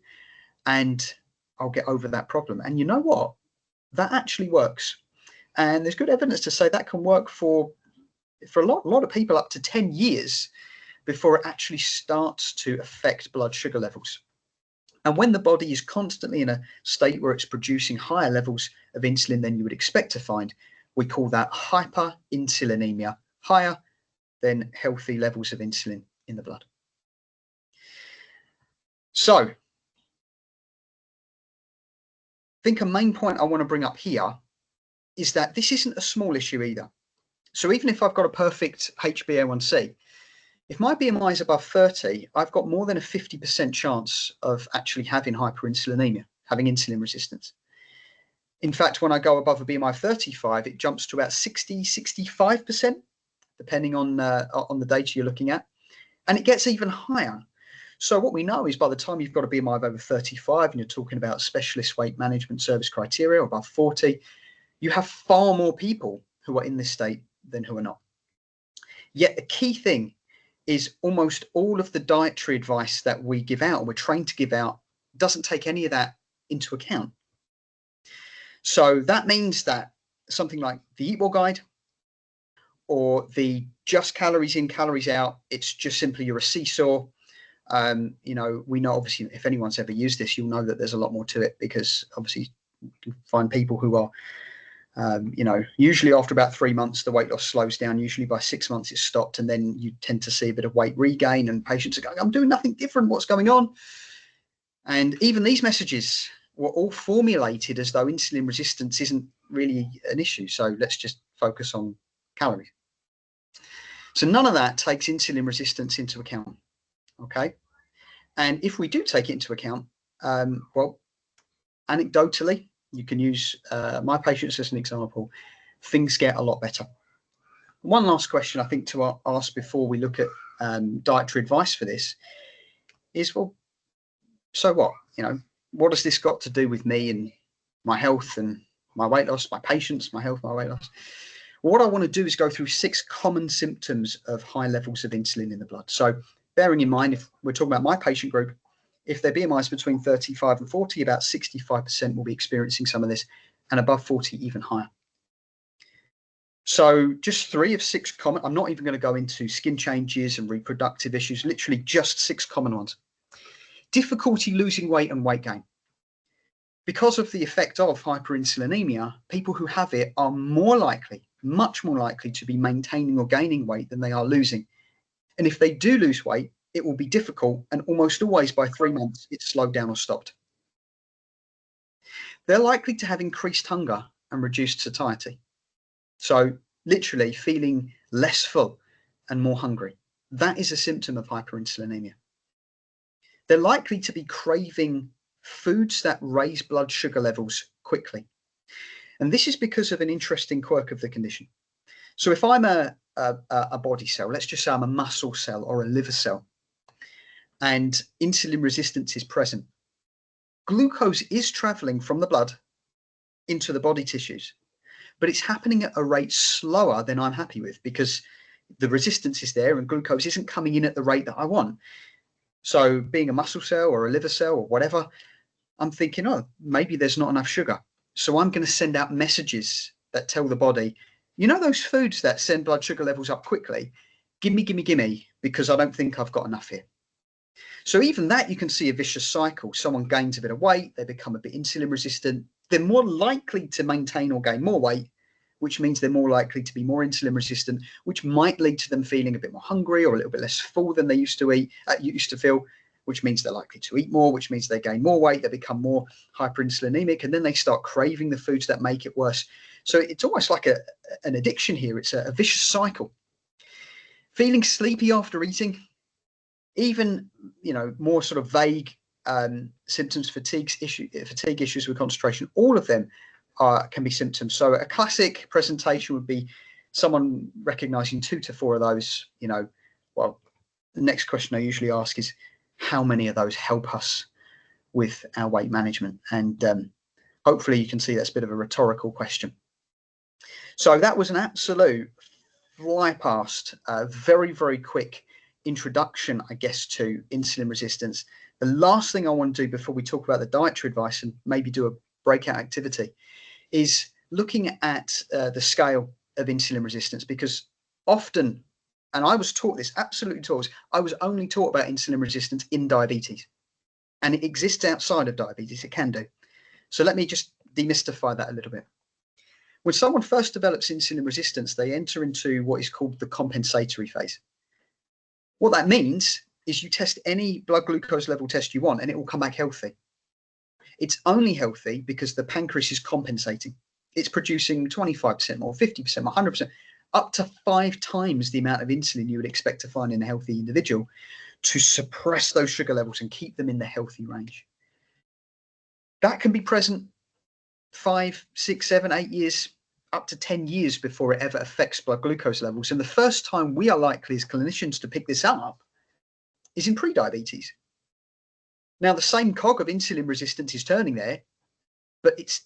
and I'll get over that problem. And you know what? That actually works. And there's good evidence to say that can work for a lot of people up to 10 years before it actually starts to affect blood sugar levels. And when the body is constantly in a state where it's producing higher levels of insulin than you would expect to find, we call that hyperinsulinemia, higher than healthy levels of insulin in the blood. So I think a main point I want to bring up here is that this isn't a small issue either. So even if I've got a perfect HbA1c, if my BMI is above 30, I've got more than a 50% chance of actually having hyperinsulinemia, having insulin resistance. In fact, when I go above a BMI of 35, it jumps to about 60, 65%, depending on the data you're looking at. And it gets even higher. So what we know is by the time you've got a BMI of over 35 and you're talking about specialist weight management service criteria or above 40, You have far more people who are in this state than who are not. Yet the key thing is almost all of the dietary advice that we give out, or we're trained to give out, doesn't take any of that into account. So that means that something like the Eatwell guide or the just calories in, calories out, it's just simply you're a seesaw. You know, we know, obviously, if anyone's ever used this, you'll know that there's a lot more to it, because obviously you can find people who are, you know, usually after about 3 months, the weight loss slows down. Usually by 6 months, it's stopped. And then you tend to see a bit of weight regain, and patients are going, I'm doing nothing different. What's going on? And even these messages were all formulated as though insulin resistance isn't really an issue. So let's just focus on calories. So none of that takes insulin resistance into account. Okay. And if we do take it into account, well, anecdotally, you can use my patients as an example, things get a lot better. One last question I think to ask before we look at dietary advice for this is, well, so what? You know, what has this got to do with me and my health and my weight loss, my patients, my health, my weight loss? What I want to do is go through 6 common symptoms of high levels of insulin in the blood. So bearing in mind, if we're talking about my patient group, if their BMI is between 35 and 40, about 65% will be experiencing some of this, and above 40, even higher. So just 3 of 6 common, I'm not even going to go into skin changes and reproductive issues, literally just 6 common ones. Difficulty losing weight and weight gain. Because of the effect of hyperinsulinemia, people who have it are more likely, much more likely to be maintaining or gaining weight than they are losing. And if they do lose weight, it will be difficult, and almost always by 3 months, it's slowed down or stopped. They're likely to have increased hunger and reduced satiety. So literally feeling less full and more hungry. That is a symptom of hyperinsulinemia. They're likely to be craving foods that raise blood sugar levels quickly. And this is because of an interesting quirk of the condition. So if I'm a body cell, let's just say I'm a muscle cell or a liver cell, and insulin resistance is present, glucose is traveling from the blood into the body tissues, but it's happening at a rate slower than I'm happy with, because the resistance is there and glucose isn't coming in at the rate that I want. So being a muscle cell or a liver cell or whatever, I'm thinking, oh, maybe there's not enough sugar. So I'm going to send out messages that tell the body, you know, those foods that send blood sugar levels up quickly, gimme, gimme, gimme, because I don't think I've got enough here. So even that, you can see a vicious cycle. Someone gains a bit of weight, they become a bit insulin resistant. They're more likely to maintain or gain more weight, which means they're more likely to be more insulin resistant, which might lead to them feeling a bit more hungry or a little bit less full than they used to feel, which means they're likely to eat more, which means they gain more weight, they become more hyperinsulinemic, and then they start craving the foods that make it worse. So it's almost like an addiction here. It's a vicious cycle. Feeling sleepy after eating, even, you know, more sort of vague symptoms, fatigue issues with concentration, all of them can be symptoms. So a classic presentation would be someone recognizing 2 to 4 of those. You know, well, the next question I usually ask is, how many of those help us with our weight management? And hopefully you can see that's a bit of a rhetorical question. So that was an absolute fly past, very, very quick introduction, I guess, to insulin resistance. The last thing I want to do before we talk about the dietary advice and maybe do a breakout activity is looking at the scale of insulin resistance, because often, and I was taught this, absolutely taught, I was only taught about insulin resistance in diabetes, and it exists outside of diabetes. It can do. So let me just demystify that a little bit. When someone first develops insulin resistance, they enter into what is called the compensatory phase. What that means is you test any blood glucose level test you want and it will come back healthy. It's only healthy because the pancreas is compensating. It's producing 25% more, 50% more, 100%, up to 5 times the amount of insulin you would expect to find in a healthy individual to suppress those sugar levels and keep them in the healthy range. That can be present 5, 6, 7, 8 years, up to 10 years before it ever affects blood glucose levels. And the first time we are likely as clinicians to pick this up is in pre-diabetes. Now, the same cog of insulin resistance is turning there, but it's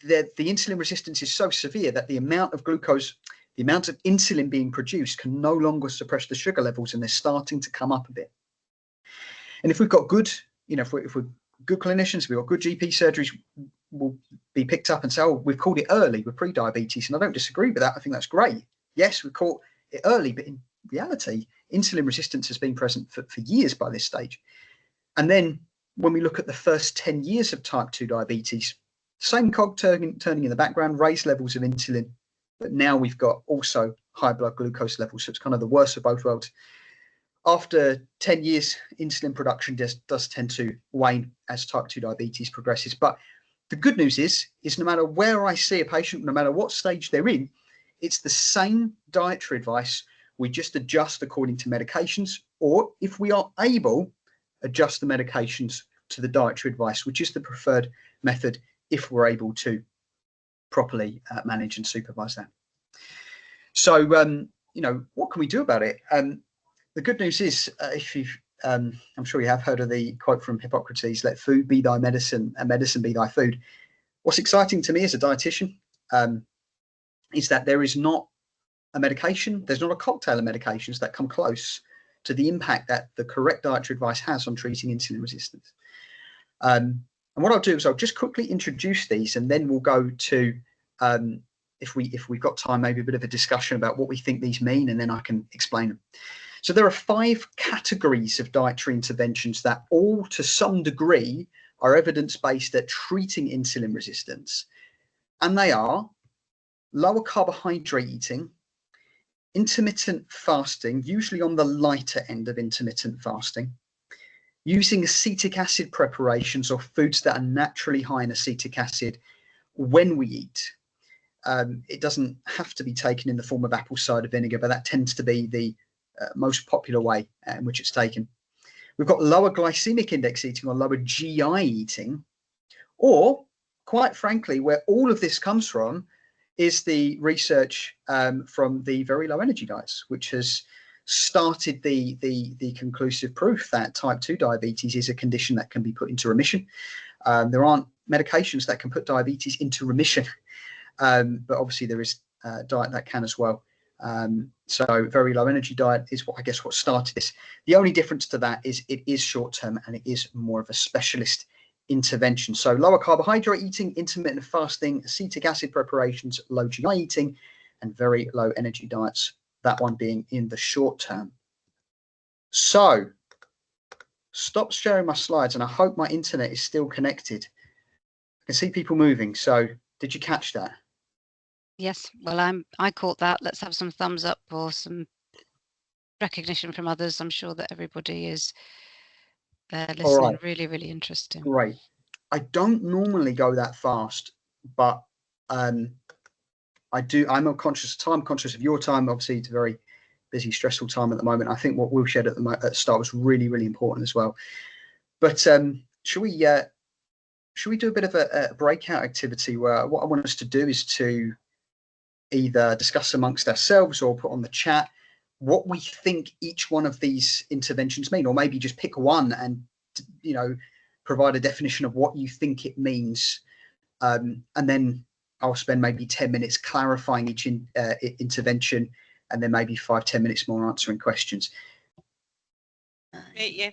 the insulin resistance is so severe that the amount of glucose, the amount of insulin being produced can no longer suppress the sugar levels, and they're starting to come up a bit. And if we've got good, if we're good clinicians, we've got good GP surgeries, will be picked up and say, oh, we've called it early with pre-diabetes. And I don't disagree with that. I think that's great. Yes, we caught it early, but in reality, insulin resistance has been present for years by this stage. And then when we look at the first 10 years of type 2 diabetes, same cog turning in the background, raised levels of insulin, but now we've got also high blood glucose levels. So it's kind of the worst of both worlds. After 10 years, insulin production does tend to wane as type 2 diabetes progresses. But the good news is no matter where I see a patient, no matter what stage they're in, it's the same dietary advice. We just adjust according to medications, or if we are able, adjust the medications to the dietary advice, which is the preferred method if we're able to properly manage and supervise that. So, what can we do about it? The good news is, if you've, I'm sure you have heard of the quote from Hippocrates, let food be thy medicine and medicine be thy food. What's exciting to me as a dietitian is that there is not a medication, there's not a cocktail of medications that come close to the impact that the correct dietary advice has on treating insulin resistance. And what I'll do is I'll just quickly introduce these, and then we'll go to, if we've got time, maybe a bit of a discussion about what we think these mean, and then I can explain them. So there are 5 categories of dietary interventions that all, to some degree, are evidence-based at treating insulin resistance. And they are lower carbohydrate eating, intermittent fasting, usually on the lighter end of intermittent fasting, using acetic acid preparations or foods that are naturally high in acetic acid when we eat. It doesn't have to be taken in the form of apple cider vinegar, but that tends to be the most popular way in which it's taken. We've got lower glycemic index eating or lower GI eating, or quite frankly, where all of this comes from is the research from the very low energy diets, which has started the conclusive proof that type 2 diabetes is a condition that can be put into remission. There aren't medications that can put diabetes into remission, but obviously there is diet that can as well. So very low energy diet is what started this. The only difference to that is it is short term and it is more of a specialist intervention. So lower carbohydrate eating, intermittent fasting, acetic acid preparations, low GI eating, and very low energy diets, that one being in the short term. So stop sharing my slides, and I hope my internet is still connected. I can see people moving. So did you catch that? Yes, well, I caught that. Let's have some thumbs up or some recognition from others. I'm sure that everybody is listening. All right. Really, really interesting. Great. I don't normally go that fast, but I do. I'm conscious of your time. Obviously, it's a very busy, stressful time at the moment. I think what Will shared at the start was really, really important as well. But should we do a bit of a breakout activity where what I want us to do is to either discuss amongst ourselves or put on the chat what we think each one of these interventions mean, or maybe just pick one and provide a definition of what you think it means, and then I'll spend maybe 10 minutes clarifying each intervention, and then maybe 5-10 minutes more answering questions. Yeah.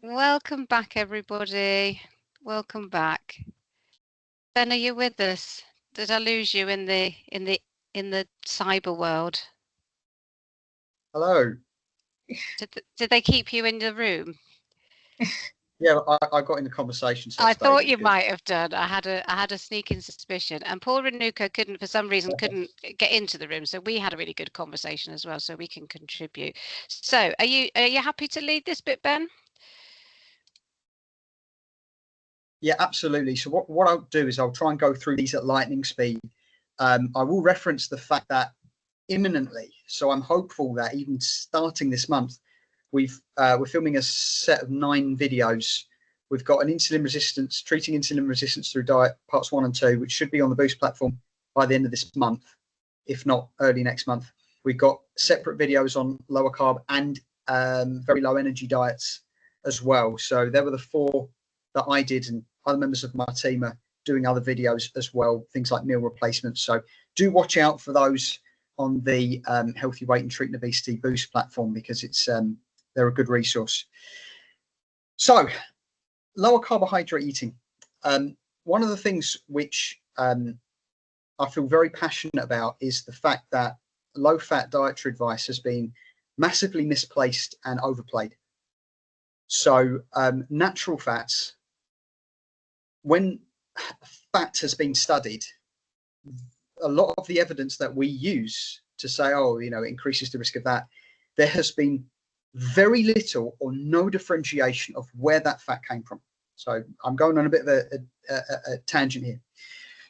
Welcome back, everybody. Welcome back. Ben, are you with us? Did I lose you in the cyber world? Hello. Did they keep you in the room? Yeah, I got in the conversation. So I thought you might have done. I had a sneaking suspicion, and Paul Renuka for some reason couldn't get into the room, so we had a really good conversation as well, so we can contribute. So, are you happy to lead this bit, Ben? Yeah, absolutely. So what I'll do is I'll try and go through these at lightning speed. I will reference the fact that imminently, so I'm hopeful that even starting this month, we're filming a set of 9 videos. We've got an treating insulin resistance through diet, parts 1 and 2, which should be on the Boost platform by the end of this month, if not early next month. We've got separate videos on lower carb and very low energy diets as well. So there were the 4 that I did, and other members of my team are doing other videos as well, things like meal replacements. So do watch out for those on the Healthy Weight and Treating Obesity Boost platform, because it's they're a good resource. So lower carbohydrate eating. One of the things which I feel very passionate about is the fact that low-fat dietary advice has been massively misplaced and overplayed. So natural fats, when fat has been studied, a lot of the evidence that we use to say, oh, you know, it increases the risk of that, there has been very little or no differentiation of where that fat came from. So I'm going on a bit of a tangent here.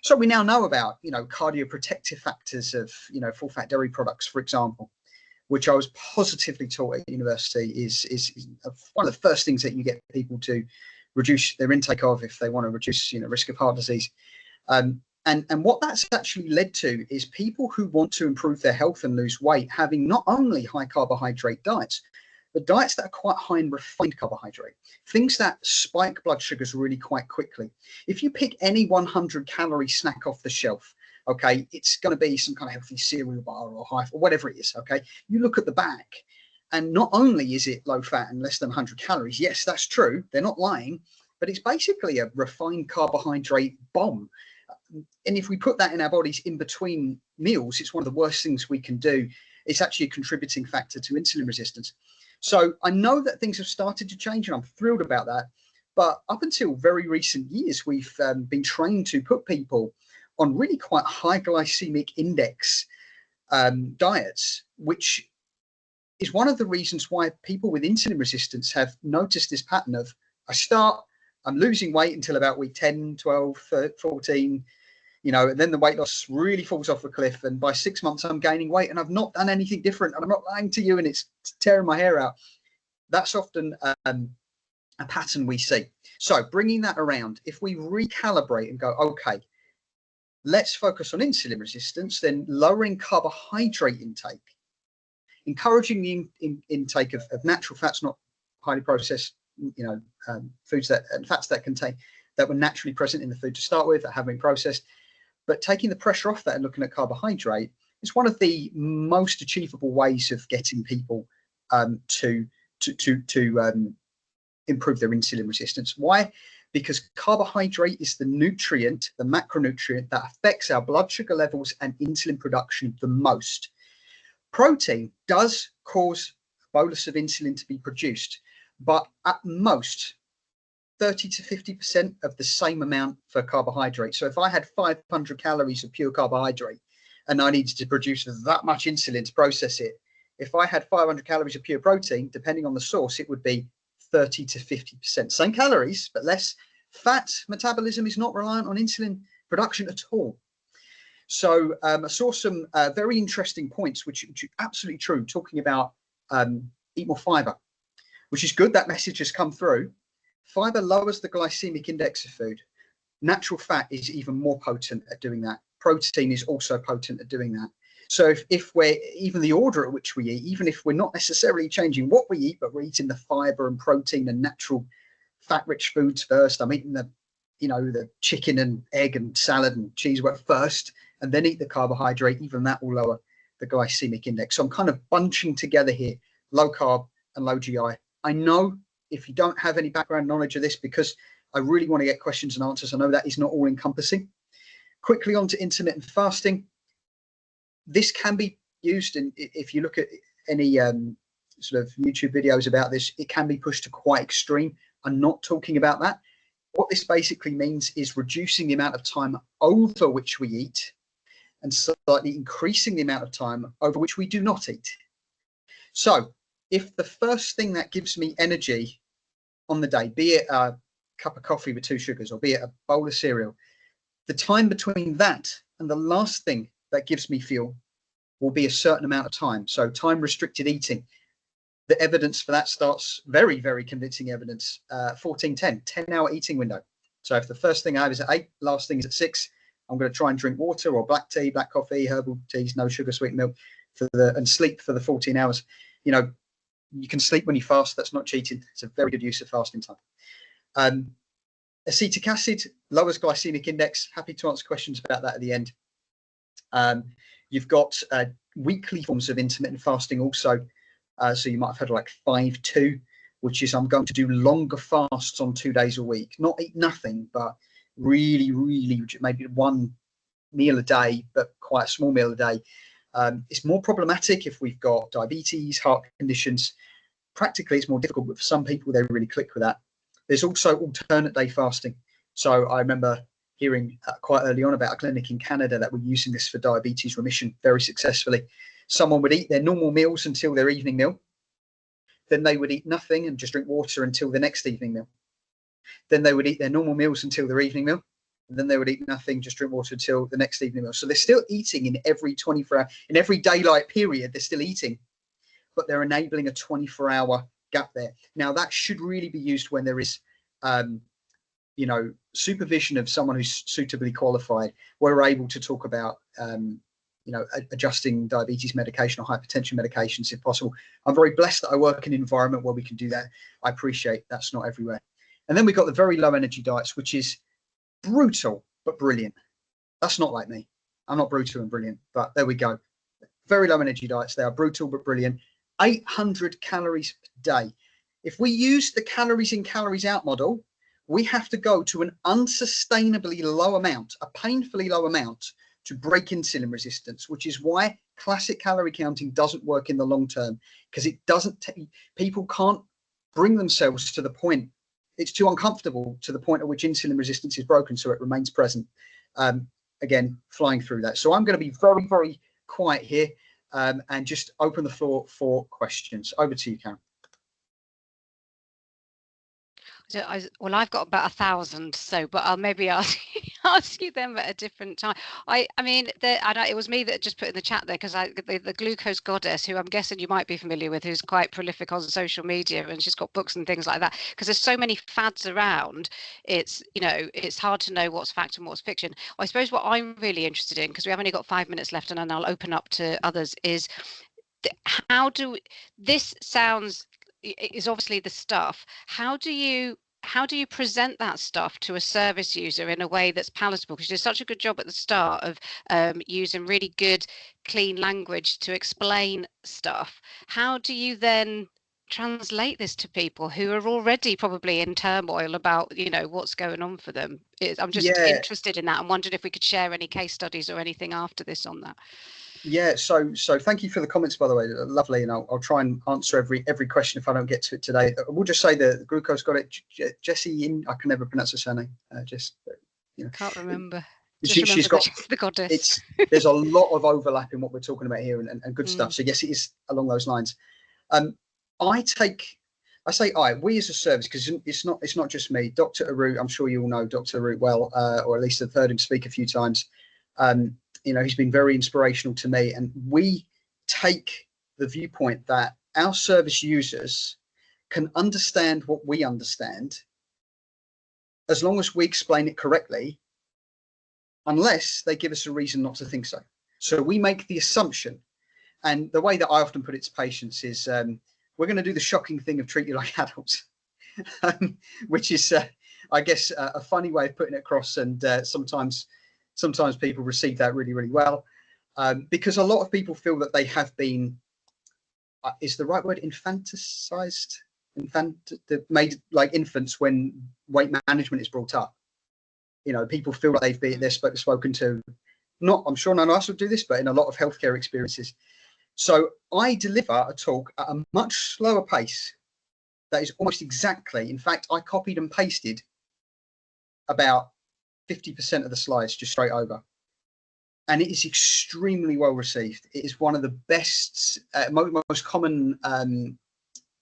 So we now know about, you know, cardioprotective factors of, you know, full fat dairy products, for example, which I was positively taught at university is one of the first things that you get people to reduce their intake of if they want to reduce, you know, risk of heart disease. And what that's actually led to is people who want to improve their health and lose weight having not only high carbohydrate diets, but diets that are quite high in refined carbohydrate, things that spike blood sugars really quite quickly. If you pick any 100-calorie snack off the shelf, okay, it's going to be some kind of healthy cereal bar or high or whatever it is, okay? You look at the back, and not only is it low fat and less than 100 calories, yes, that's true, they're not lying, but it's basically a refined carbohydrate bomb. And if we put that in our bodies in between meals, it's one of the worst things we can do. It's actually a contributing factor to insulin resistance. So I know that things have started to change, and I'm thrilled about that. But up until very recent years, we've been trained to put people on really quite high glycemic index diets, which is one of the reasons why people with insulin resistance have noticed this pattern of I'm losing weight until about week 10, 12, 14, you know, and then the weight loss really falls off a cliff. And by 6 months, I'm gaining weight and I've not done anything different. And I'm not lying to you, and it's tearing my hair out. That's often a pattern we see. So bringing that around, if we recalibrate and go, okay, let's focus on insulin resistance, then lowering carbohydrate intake, encouraging the intake of natural fats, not highly processed, you know, foods that and fats that were naturally present in the food to start with, that have been processed. But taking the pressure off that and looking at carbohydrate is one of the most achievable ways of getting people to improve their insulin resistance. Why? Because carbohydrate is the nutrient, the macronutrient that affects our blood sugar levels and insulin production the most. Protein does cause a bolus of insulin to be produced, but at most 30 to 50% of the same amount for carbohydrate. So if I had 500 calories of pure carbohydrate and I needed to produce that much insulin to process it, if I had 500 calories of pure protein, depending on the source, it would be 30 to 50%. Same calories, but less. Fat metabolism is not reliant on insulin production at all. So I saw some very interesting points, which are absolutely true, talking about eat more fiber, which is good. That message has come through. Fiber lowers the glycemic index of food. Natural fat is even more potent at doing that. Protein is also potent at doing that. So if we're even the order at which we eat, even if we're not necessarily changing what we eat, but we're eating the fiber and protein and natural fat-rich foods first. I'm eating the, you know, the chicken and egg and salad and cheese first, and then eat the carbohydrate. Even that will lower the glycemic index. So I'm kind of bunching together here low carb and low GI. I know if you don't have any background knowledge of this, because I really want to get questions and answers, I know that is not all encompassing. Quickly on to intermittent fasting. This can be used, and if you look at any sort of YouTube videos about this, it can be pushed to quite extreme. I'm not talking about that. What this basically means is reducing the amount of time over which we eat and slightly increasing the amount of time over which we do not eat. So if the first thing that gives me energy on the day, be it a cup of coffee with 2 sugars or be it a bowl of cereal, the time between that and the last thing that gives me fuel will be a certain amount of time. So time restricted eating. The evidence for that starts very, very convincing evidence. 14-10, 10-hour eating window. So if the first thing I have is at 8, last thing is at 6, I'm going to try and drink water or black tea, black coffee, herbal teas, no sugar, sweet milk, and sleep for the 14 hours. You know, you can sleep when you fast. That's not cheating. It's a very good use of fasting time. Acetic acid lowers glycemic index. Happy to answer questions about that at the end. You've got weekly forms of intermittent fasting also. So you might have heard like 5-2, which is I'm going to do longer fasts on 2 days a week. Not eat nothing, but really, really maybe one meal a day, but quite a small meal a day. It's more problematic if we've got diabetes, heart conditions. Practically, it's more difficult, but for some people, they really click with that. There's also alternate day fasting. So I remember hearing quite early on about a clinic in Canada that were using this for diabetes remission very successfully. Someone would eat their normal meals until their evening meal. Then they would eat nothing and just drink water until the next evening meal. Then they would eat their normal meals until their evening meal. And then they would eat nothing, just drink water until the next evening meal. So they're still eating in every 24-hour, in every daylight period, they're still eating, but they're enabling a 24-hour gap there. Now that should really be used when there is, you know, supervision of someone who's suitably qualified, where we're able to talk about, you know, adjusting diabetes medication or hypertension medications if possible. I'm very blessed that I work in an environment where we can do that. I appreciate that's not everywhere. And then we've got the very low energy diets, which is brutal but brilliant. That's not like me. I'm not brutal and brilliant, but there we go. Very low energy diets. They are brutal but brilliant. 800 calories per day. If we use the calories in, calories out model, we have to go to an unsustainably low amount, a painfully low amount, to break insulin resistance, which is why classic calorie counting doesn't work in the long term, because it doesn't, people can't bring themselves to the point, it's too uncomfortable to the point at which insulin resistance is broken, so it remains present. Again, flying through that. So I'm going to be very, very quiet here and just open the floor for questions. Over to you, Karen. Well, I've got about 1,000, so but I'll maybe ask you them at a different time. I mean, it was me that just put in the chat there, because the glucose goddess, who I'm guessing you might be familiar with, who's quite prolific on social media, and she's got books and things like that. Because there's so many fads around, it's, you know, it's hard to know what's fact and what's fiction. I suppose what I'm really interested in, because we've only got 5 minutes left, and then I'll open up to others, is how do this sounds is obviously the stuff. How do you present that stuff to a service user in a way that's palatable? Because you did such a good job at the start of using really good, clean language to explain stuff. How do you then translate this to people who are already probably in turmoil about, you know, what's going on for them? I'm just interested in that. I'm wondering if we could share any case studies or anything after this on that. Yeah, so thank you for the comments, by the way. Lovely, and I'll try and answer every question if I don't get to it today. We'll just say the glucose got it. Jessie, I can never pronounce her surname. You know, can't remember. She's got the goddess. There's a lot of overlap in what we're talking about here, and good stuff. So yes, it is along those lines. We as a service, because it's not just me. Dr. Aru, I'm sure you all know Dr. Aru well, or at least have heard him speak a few times. You know, he's been very inspirational to me, and we take the viewpoint that our service users can understand what we understand as long as we explain it correctly, unless they give us a reason not to think so. So we make the assumption, and the way that I often put it to patients is, we're going to do the shocking thing of treat you like adults, which is, I guess, a funny way of putting it across, and sometimes people receive that really, really well, because a lot of people feel that they have been, is the right word, infanticized, made like infants when weight management is brought up. You know, people feel like they're spoken to, not, I'm sure none of us would do this, but in a lot of healthcare experiences. So I deliver a talk at a much slower pace that is almost exactly, in fact, I copied and pasted about 50% of the slides just straight over, and it is extremely well received. It is one of the best, most common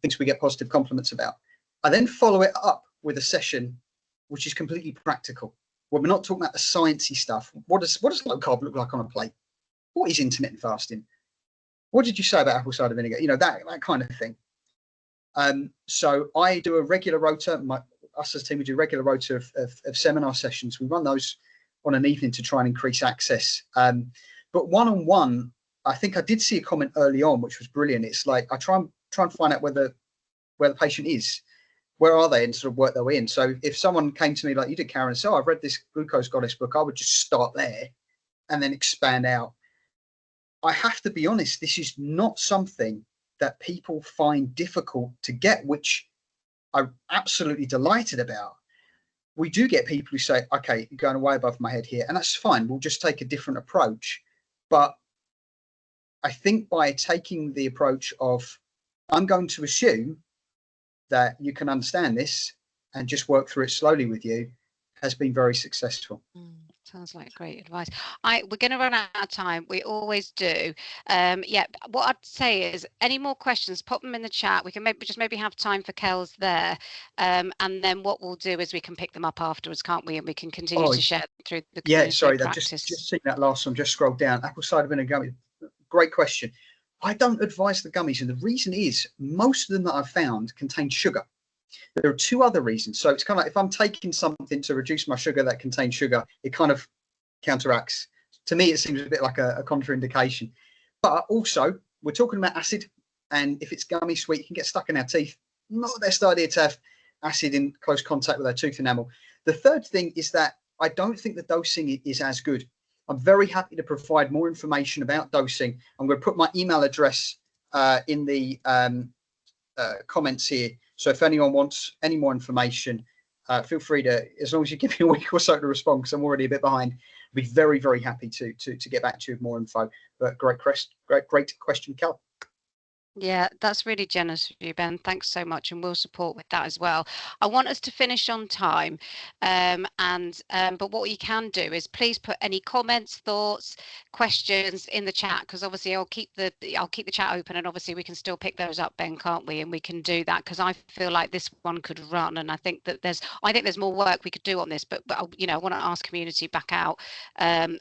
things we get positive compliments about. I then follow it up with a session which is completely practical, where we're not talking about the sciencey stuff. What does low carb look like on a plate? What is intermittent fasting? What did you say about apple cider vinegar? You know, that kind of thing. So I do a regular rota. Us as a team, we do a regular rota of seminar sessions. We run those on an evening to try and increase access. But one-on-one, I think I did see a comment early on, which was brilliant. It's like I try and find out where the patient is. where are they, and sort of work their way in. So if someone came to me like you did, Karen, and said, oh, I've read this Glucose Goddess book, I would just start there and then expand out. I have to be honest, this is not something that people find difficult to get, which I'm absolutely delighted about. We do get people who say, okay, you're going way above my head here, and that's fine. We'll just take a different approach. But I think by taking the approach of, I'm going to assume that you can understand this and just work through it slowly with you, has been very successful. Sounds like great advice. We're going to run out of time. We always do. Yeah, what I'd say is any more questions, pop them in the chat. We can maybe have time for Kel's there. And then what we'll do is we can pick them up afterwards, can't we? And we can continue to share through the community. Yeah, sorry, I've just seen that last one. Just scroll down. Apple cider vinegar gummy. Great question. I don't advise the gummies, and the reason is most of them that I've found contain sugar. There are two other reasons. So it's kind of like if I'm taking something to reduce my sugar that contains sugar, it kind of counteracts. To me, it seems a bit like a contraindication. But also, we're talking about acid, and if it's gummy sweet, it can get stuck in our teeth. Not the best idea to have acid in close contact with our tooth enamel. The third thing is that I don't think the dosing is as good. I'm very happy to provide more information about dosing. I'm going to put my email address in the comments here. So if anyone wants any more information, feel free to, as long as you give me a week or so to respond, because I'm already a bit behind, I'd be very, very happy to get back to you with more info. But great question, Cal. Yeah, that's really generous of you, Ben. Thanks so much, and we'll support with that as well. I want us to finish on time, but what you can do is please put any comments, thoughts, questions in the chat, because obviously I'll keep the chat open, and obviously we can still pick those up, Ben, can't we? And we can do that because I feel like this one could run, and I think there's more work we could do on this, but I want to ask community back out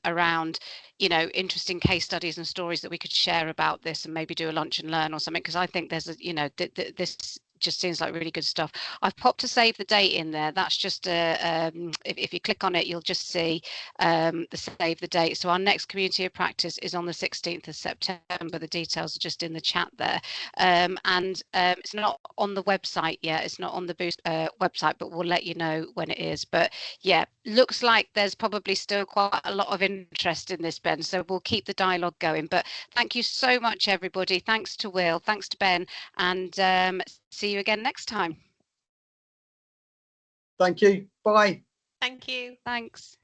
around interesting case studies and stories that we could share about this, and maybe do a lunch and learn or something, because I think there's this just seems like really good stuff. I've popped a save the date in there. That's just if you click on it, you'll just see the save the date. So our next community of practice is on the 16th of September. The details are just in the chat there, and it's not on the website yet. It's not on the Boost website, but we'll let you know when it is. But yeah, looks like there's probably still quite a lot of interest in this, Ben, so we'll keep the dialogue going. But thank you so much, everybody. Thanks to Will, thanks to Ben, and see you again next time. Thank you. Bye. Thank you. Thanks.